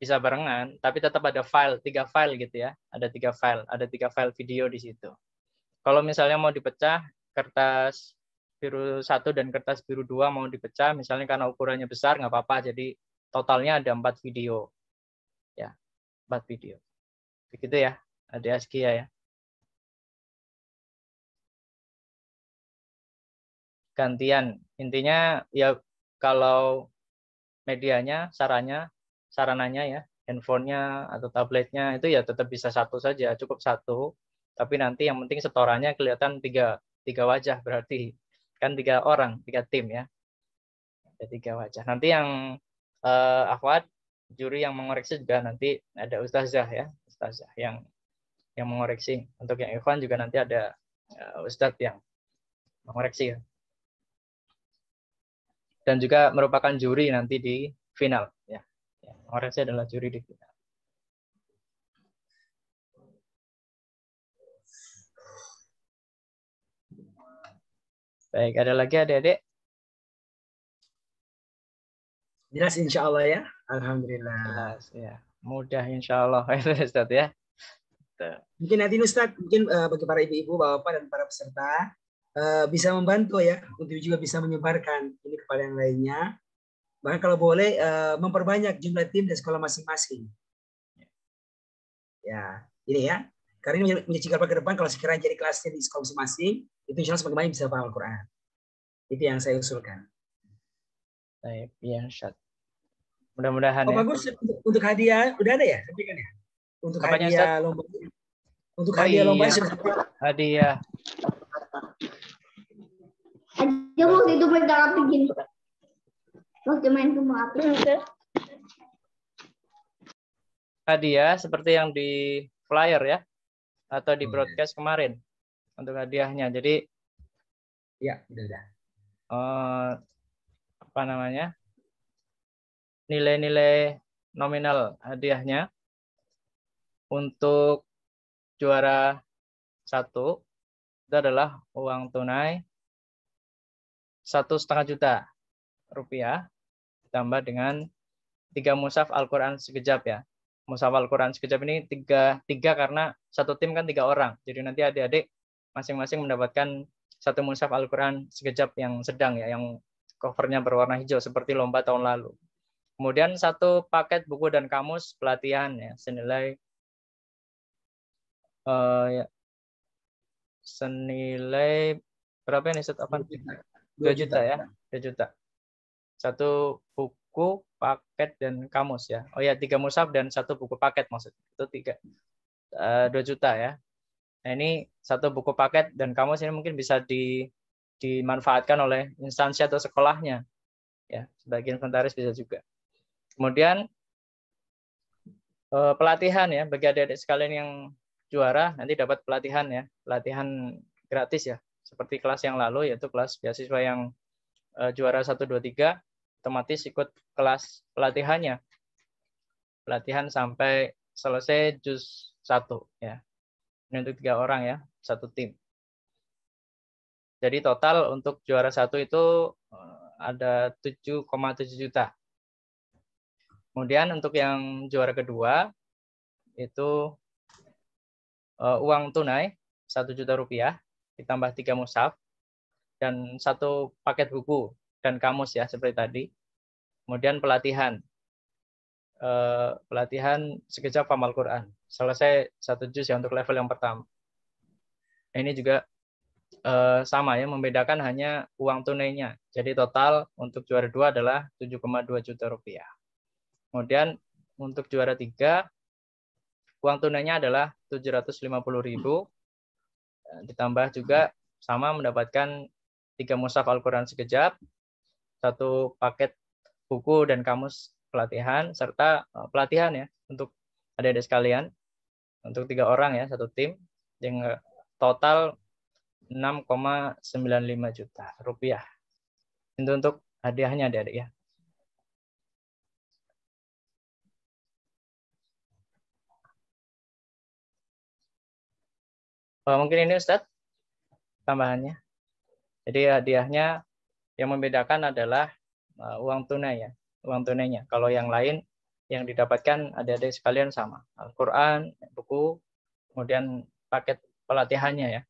bisa barengan, tapi tetap ada file, 3 file gitu ya. Ada 3 file video di situ. Kalau misalnya mau dipecah, kertas biru 1 dan kertas biru 2 mau dipecah, misalnya karena ukurannya besar, nggak apa-apa. Jadi totalnya ada 4 video. Ya, 4 video. Begitu ya, Adik Askia ya. Gantian. Intinya ya kalau medianya, sarananya ya, handphonenya atau tabletnya itu ya tetap bisa 1 saja, cukup 1. Tapi nanti yang penting setorannya kelihatan 3 wajah, berarti kan 3 orang, 3 tim ya. Ada 3 wajah. Nanti yang akhwat juri yang mengoreksi juga nanti ada ustazah ya, ustazah yang mengoreksi. Untuk yang ikhwan juga nanti ada ustadz yang mengoreksi ya. Dan juga merupakan juri nanti di final ya. Mengoreksi adalah juri di final. Baik, ada lagi adik-adik? Jelas insya Allah ya. Alhamdulillah. Jelas ya. Mudah insya Allah Ustaz ya. Mungkin nanti Ustaz, mungkin bagi para ibu-ibu, bapak dan para peserta bisa membantu ya untuk juga bisa menyebarkan ini kepada yang lainnya. Bahkan kalau boleh memperbanyak jumlah tim dan sekolah masing-masing. Ya, ini ya. Karena ini menjadi cikal bakal ke depan kalau sekiranya jadi kelasnya di sekolah masing-masing, itu insya Allah semakin banyak bisa paham Al-Quran. Itu yang saya usulkan. Baik, ya Ustaz. Mudah-mudahan ya. Bagus, untuk hadiah udah ada ya? Sampaikan ya. Untuk apanya, hadiah Ustaz? lomba. Untuk hadiah lomba sudah. Hadiah. Aja waktu itu berdarah begini. Waktu main kembang api. Hadiah seperti yang di flyer ya, atau di broadcast kemarin untuk hadiahnya. Jadi ya udah. Apa namanya? Nilai-nilai nominal hadiahnya untuk juara 1 itu adalah uang tunai 1,5 juta rupiah ditambah dengan 3 mushaf Al-Quran sekejap ya. Mushaf Al-Quran sekejap ini tiga karena satu tim kan 3 orang. Jadi nanti adik-adik masing-masing mendapatkan satu mushaf Al-Quran sekejap yang sedang ya, yang covernya berwarna hijau seperti lomba tahun lalu. Kemudian satu paket buku dan kamus pelatihan ya, senilai senilai berapa ini Ustaz? 2 juta ya, 2 juta. Satu buku, paket dan kamus ya. Oh ya, 3 mushaf dan satu buku paket maksud. Itu 2 juta ya. Nah, ini satu buku paket dan kamus ini mungkin bisa dimanfaatkan oleh instansi atau sekolahnya. Ya, sebagai inventaris bisa juga. Kemudian pelatihan ya, bagi adik-adik sekalian yang juara nanti dapat pelatihan ya, pelatihan gratis ya, seperti kelas yang lalu yaitu kelas beasiswa yang juara 1, 2, 3 otomatis ikut kelas pelatihannya, pelatihan sampai selesai juz 1 ya. Ini untuk 3 orang ya, satu tim. Jadi total untuk juara 1 itu ada 7,7 juta. Kemudian untuk yang juara kedua itu uang tunai 1 juta rupiah ditambah 3 mushaf dan satu paket buku dan kamus ya seperti tadi. Kemudian pelatihan sekejap hafal Quran. Selesai 1 juz ya untuk level yang pertama. Ini juga sama ya, membedakan hanya uang tunainya. Jadi total untuk juara 2 adalah 7,2 juta rupiah. Kemudian untuk juara 3 uang tunainya adalah 750.000, ditambah juga sama mendapatkan 3 mushaf Al-Quran sekejap, satu paket buku dan kamus pelatihan, serta pelatihan ya untuk adik-adik sekalian, untuk 3 orang ya, satu tim, yang total 6,95 juta rupiah. Itu untuk hadiahnya adik-adik ya. Mungkin ini Ustadz tambahannya. Jadi hadiahnya yang membedakan adalah uang tunai ya, uang tunainya. Kalau yang lain yang didapatkan adik-adik sekalian sama, Al-Quran, buku, kemudian paket pelatihannya ya.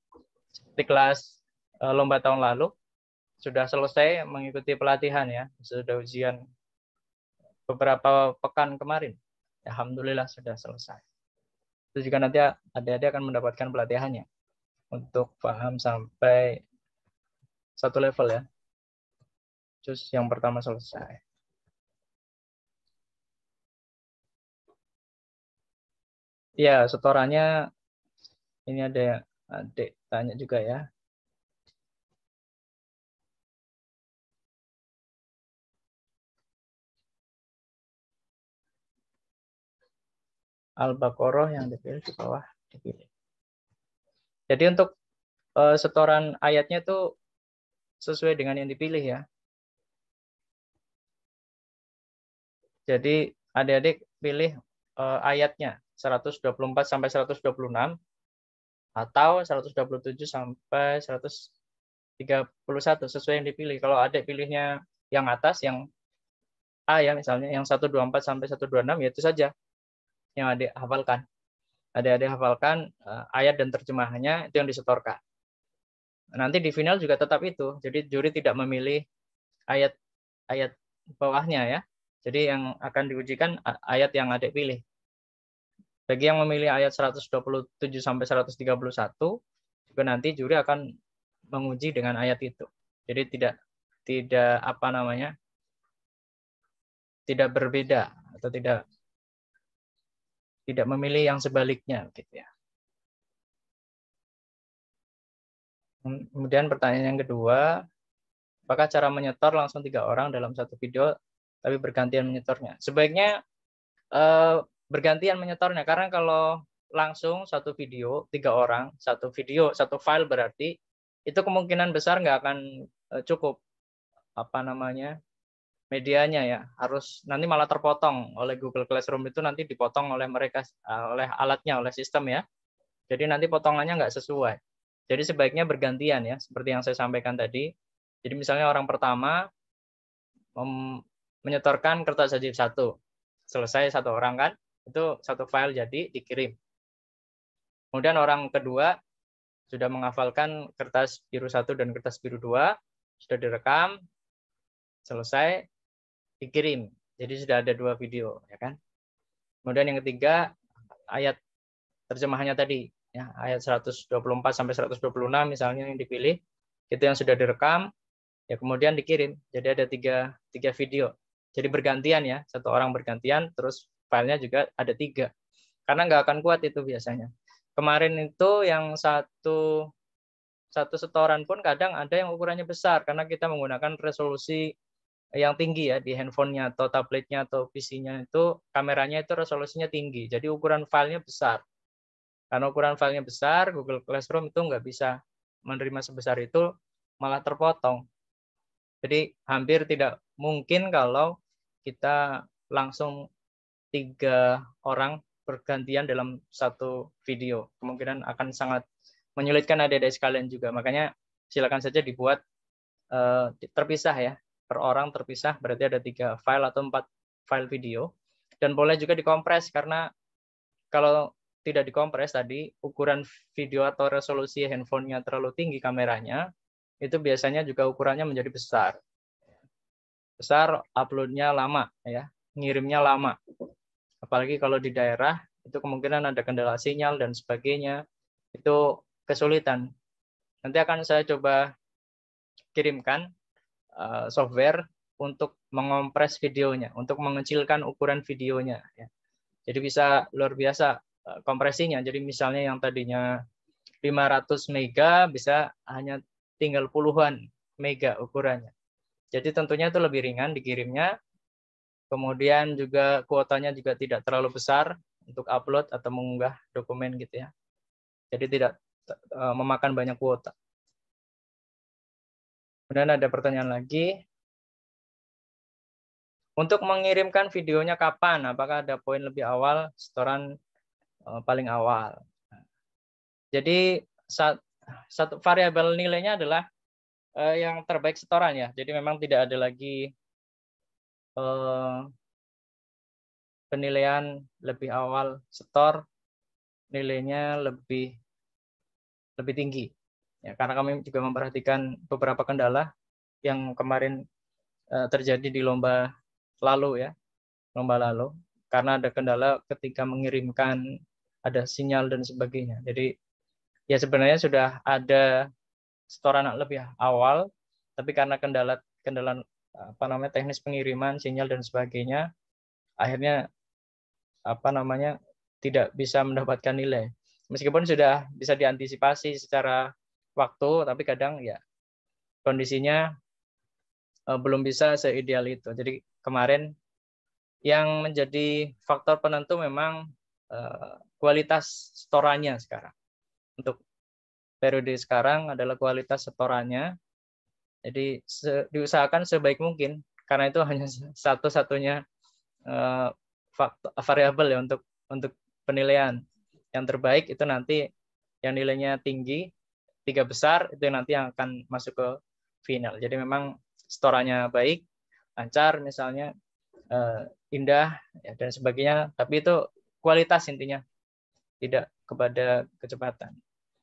Seperti kelas lomba tahun lalu sudah selesai mengikuti pelatihan ya, sudah ujian beberapa pekan kemarin. Alhamdulillah sudah selesai. Itu juga nanti adik-adik akan mendapatkan pelatihannya untuk paham sampai 1 level ya. Juz yang pertama selesai. Ya, setorannya ini ada adik tanya juga ya. Al-Baqarah yang dipilih di bawah dipilih. Jadi untuk setoran ayatnya itu sesuai dengan yang dipilih ya. Jadi adik-adik pilih ayatnya 124 sampai 126 atau 127 sampai 131 sesuai yang dipilih. Kalau adik pilihnya yang atas, yang A ya misalnya, yang 124 sampai 126 ya itu saja yang adik hafalkan. Adik-adik hafalkan ayat dan terjemahannya, itu yang disetorkan. Nanti di final juga tetap itu. Jadi juri tidak memilih ayat bawahnya ya. Jadi yang akan diujikan ayat yang adik pilih. Bagi yang memilih ayat 127 sampai 131 juga nanti juri akan menguji dengan ayat itu. Jadi tidak apa namanya? Tidak berbeda atau tidak memilih yang sebaliknya gitu ya. Kemudian pertanyaan yang kedua, apakah cara menyetor langsung 3 orang dalam satu video tapi bergantian menyetornya? Sebaiknya bergantian menyetornya, karena kalau langsung satu video 3 orang, satu video, satu file berarti itu kemungkinan besar nggak akan cukup apa namanya medianya ya, harus nanti malah terpotong oleh Google Classroom, itu nanti dipotong oleh mereka, oleh alatnya, oleh sistem ya. Jadi nanti potongannya nggak sesuai. Jadi sebaiknya bergantian ya, seperti yang saya sampaikan tadi. Jadi misalnya orang pertama menyetorkan kertas sajib 1, selesai 1 orang kan, itu 1 file jadi dikirim. Kemudian orang kedua sudah menghafalkan kertas biru 1 dan kertas biru 2, sudah direkam, selesai, dikirim. Jadi sudah ada 2 video, ya kan? Kemudian yang ketiga, ayat terjemahannya tadi, ya, ayat 124 sampai 126 misalnya yang dipilih, itu yang sudah direkam, ya kemudian dikirim. Jadi ada tiga video. Jadi bergantian ya, satu orang bergantian, terus filenya juga ada 3. Karena nggak akan kuat itu biasanya. Kemarin itu yang satu setoran pun kadang ada yang ukurannya besar karena kita menggunakan resolusi yang tinggi ya di handphonenya atau tabletnya atau PC-nya itu kameranya itu resolusinya tinggi. Jadi ukuran filenya besar. Karena ukuran filenya besar, Google Classroom itu nggak bisa menerima sebesar itu, malah terpotong. Jadi hampir tidak mungkin kalau kita langsung 3 orang bergantian dalam satu video. Kemungkinan akan sangat menyulitkan adik-adik sekalian juga. Makanya silakan saja dibuat terpisah ya. Per orang terpisah, berarti ada 3 file atau 4 file video. Dan boleh juga dikompres, karena kalau tidak dikompres tadi, ukuran video atau resolusi handphonenya terlalu tinggi kameranya, itu biasanya juga ukurannya menjadi besar. Besar, uploadnya lama, ya, ngirimnya lama. Apalagi kalau di daerah, itu kemungkinan ada kendala sinyal dan sebagainya, itu kesulitan. Nanti akan saya coba kirimkan software untuk mengompres videonya, untuk mengecilkan ukuran videonya. Ya. Jadi bisa luar biasa kompresinya. Jadi misalnya yang tadinya 500 mega bisa hanya tinggal puluhan mega ukurannya. Jadi tentunya itu lebih ringan dikirimnya. Kemudian juga kuotanya juga tidak terlalu besar untuk upload atau mengunggah dokumen gitu ya. Jadi tidak memakan banyak kuota. Kemudian ada pertanyaan lagi. Untuk mengirimkan videonya kapan? Apakah ada poin lebih awal, setoran paling awal? Jadi satu variabel nilainya adalah yang terbaik setoran ya. Jadi memang tidak ada lagi penilaian lebih awal setor, nilainya lebih tinggi. Ya, karena kami juga memperhatikan beberapa kendala yang kemarin terjadi di lomba lalu ya, karena ada kendala ketika mengirimkan, ada sinyal dan sebagainya. Jadi ya sebenarnya sudah ada setoran lebih awal, tapi karena kendala teknis pengiriman, sinyal dan sebagainya, akhirnya tidak bisa mendapatkan nilai. Meskipun sudah bisa diantisipasi secara waktu, tapi kadang ya kondisinya belum bisa seideal itu. Jadi kemarin yang menjadi faktor penentu memang kualitas setorannya sekarang. Untuk periode sekarang adalah kualitas setorannya. Jadi diusahakan sebaik mungkin, karena itu hanya satu-satunya variabel ya untuk penilaian. Yang terbaik itu nanti yang nilainya tinggi, 3 besar, itu nanti yang akan masuk ke final. Jadi memang setorannya baik, lancar misalnya, indah ya, dan sebagainya, tapi itu kualitas intinya, tidak kepada kecepatan.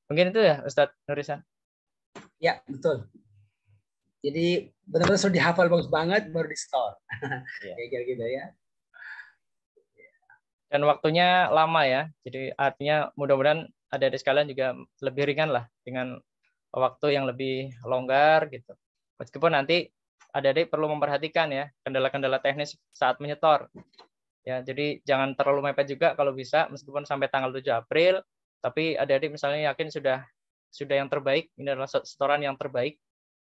Mungkin itu ya Ustadz Nurisan. Ya, betul. Jadi benar-benar sudah dihafal bagus banget baru di store. Ya. Kayak gitu ya. Dan waktunya lama ya. Jadi artinya mudah-mudahan adik-adik sekalian juga lebih ringan lah dengan waktu yang lebih longgar gitu. Meskipun nanti adik-adik perlu memperhatikan ya kendala-kendala teknis saat menyetor. Ya, jadi jangan terlalu mepet juga kalau bisa, meskipun sampai tanggal 7 April, tapi adik-adik misalnya yakin sudah yang terbaik, ini adalah setoran yang terbaik,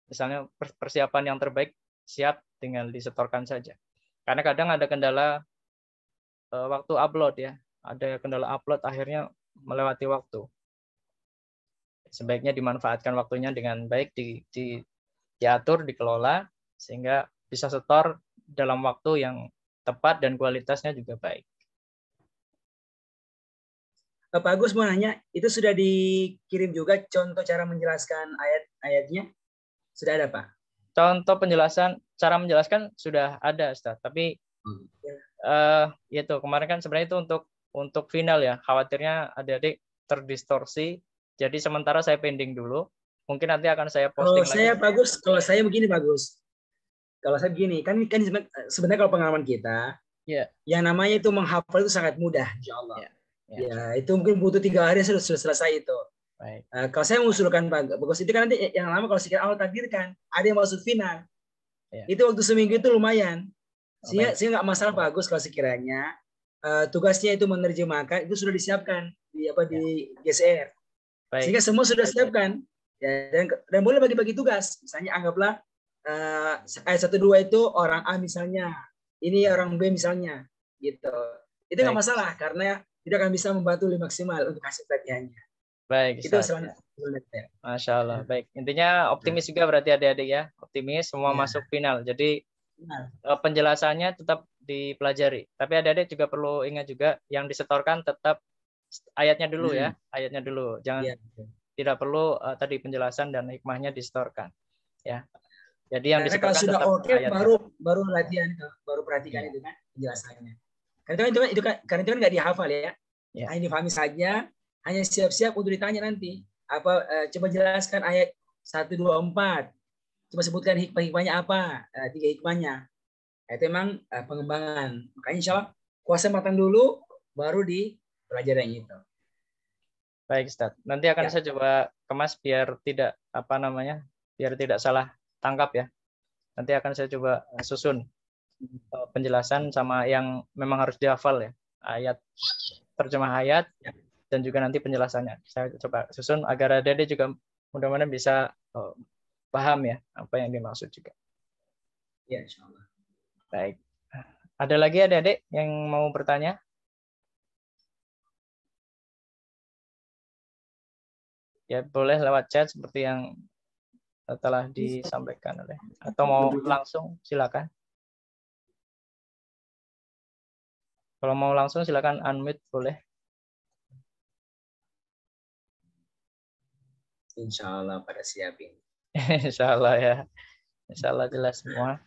misalnya persiapan yang terbaik, siap, tinggal disetorkan saja. Karena kadang ada kendala waktu upload ya, ada kendala upload akhirnya melewati waktu. Sebaiknya dimanfaatkan waktunya dengan baik, diatur, dikelola, sehingga bisa setor dalam waktu yang tepat dan kualitasnya juga baik. Pak Agus mau nanya, itu sudah dikirim juga contoh cara menjelaskan ayat-ayatnya? Sudah ada, Pak? Contoh cara menjelaskan sudah ada, Ustaz. Tapi itu kemarin kan sebenarnya itu untuk final ya. Khawatirnya adik-adik terdistorsi Jadi sementara saya pending dulu. Mungkin nanti akan saya Kalau posting saya lagi. bagus, kalau saya begini bagus. Kalau saya begini, kan sebenarnya kalau pengalaman kita, yang namanya itu menghafal itu sangat mudah, insya Allah. Ya, itu mungkin butuh 3 hari sudah selesai itu. Baik. Kalau saya mengusulkan bagus itu kan nanti yang lama kalau sekian Allah takdirkan ada yang masuk final. Itu waktu seminggu itu lumayan. Sehingga nggak masalah bagus kalau sekiranya tugasnya itu menerjemahkan itu sudah disiapkan di GCR. Baik. Sehingga semua sudah siapkan. Ya, dan boleh bagi-bagi tugas. Misalnya anggaplah ayat 1-2 itu orang A misalnya, ini orang B misalnya, gitu. Itu nggak masalah karena tidak akan bisa membantu maksimal untuk hasil pelatihannya. Baik, itu Masya Allah. Baik, intinya optimis juga berarti adik-adik ya, optimis semua masuk final. Jadi penjelasannya tetap dipelajari. Tapi adik-adik juga perlu ingat juga yang disetorkan tetap ayatnya dulu ya, ayatnya dulu. Jangan tidak perlu tadi penjelasan dan hikmahnya disetorkan. Ya. Jadi yang disetorkan kalau sudah tetap ayatnya. baru latihan itu, baru perhatikan itu kan penjelasannya. Karena itu kan nggak dihafal ya. Hanya difahami saja, hanya siap-siap untuk ditanya nanti. Coba jelaskan ayat 1, 2, 4. Coba sebutkan hikmah-hikmahnya apa? 3 hikmahnya. Itu memang pengembangan. Makanya insya Allah kuasa matang dulu, baru dipelajari yang itu. Baik, Ustaz. Nanti akan saya coba kemas biar tidak biar tidak salah tangkap ya. Nanti akan saya coba susun penjelasan sama yang memang harus dihafal ya. Ayat, terjemah ayat, dan juga nanti penjelasannya. Saya coba susun agar adik-adik juga mudah-mudahan bisa paham ya apa yang dimaksud juga. Ya, insya Allah. Baik. Ada lagi adik-adik yang mau bertanya? Ya boleh lewat chat seperti yang telah disampaikan oleh, atau mau langsung silakan. Kalau mau langsung silakan unmute boleh. Insya Allah pada siapin. Insya Allah ya. Insya Allah jelas semua.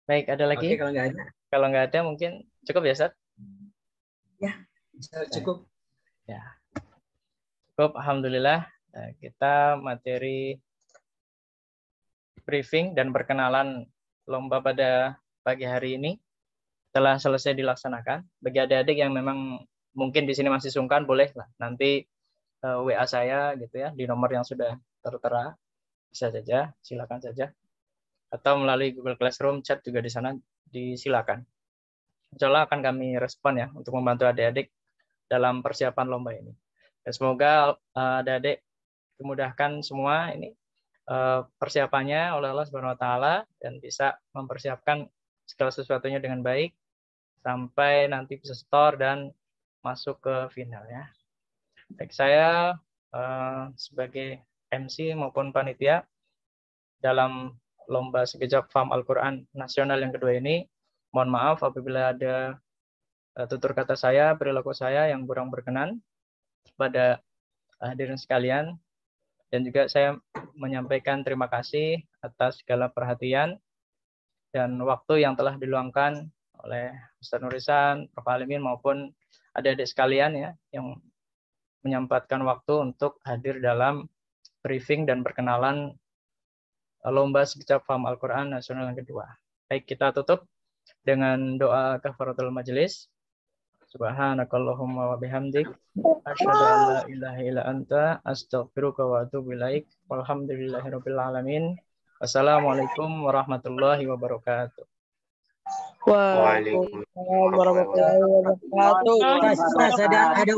Baik, ada lagi? Oke, kalau nggak ada. Kalau nggak ada mungkin cukup ya, Ustaz? Ya, cukup. Ya. Cukup, alhamdulillah. Kita materi briefing dan perkenalan lomba pada pagi hari ini telah selesai dilaksanakan. Bagi adik-adik yang memang mungkin di sini masih sungkan, boleh lah nanti WA saya gitu ya di nomor yang sudah tertera, bisa saja, silakan saja. Atau melalui Google Classroom, chat juga di sana disilakan. Insya Allah akan kami respon ya untuk membantu adik-adik dalam persiapan lomba ini. Dan semoga adik-adik dimudahkan semua ini persiapannya oleh Allah Subhanahu Wa Taala dan bisa mempersiapkan segala sesuatunya dengan baik sampai nanti bisa setor dan masuk ke final ya. Baik, saya sebagai MC maupun panitia dalam lomba sekejap Faham Al-Quran nasional yang kedua ini, mohon maaf apabila ada tutur kata saya, perilaku saya yang kurang berkenan kepada hadirin sekalian, dan juga saya menyampaikan terima kasih atas segala perhatian dan waktu yang telah diluangkan oleh Ustaz Nurisan, Prof. Alimin maupun adik-adik sekalian ya yang menyempatkan waktu untuk hadir dalam briefing dan perkenalan lomba sekejap Faham Al-Quran nasional yang kedua. Baik, kita tutup dengan doa kafaratul majelis. Subhanakallahumma wa bihamdik asyhadu an la ilaha illa anta astaghfiruka wa atubu ilaik. Walhamdulillahirabbil alamin. Wassalamualaikum warahmatullahi wabarakatuh. Waalaikumsalam warahmatullahi wabarakatuh. Ada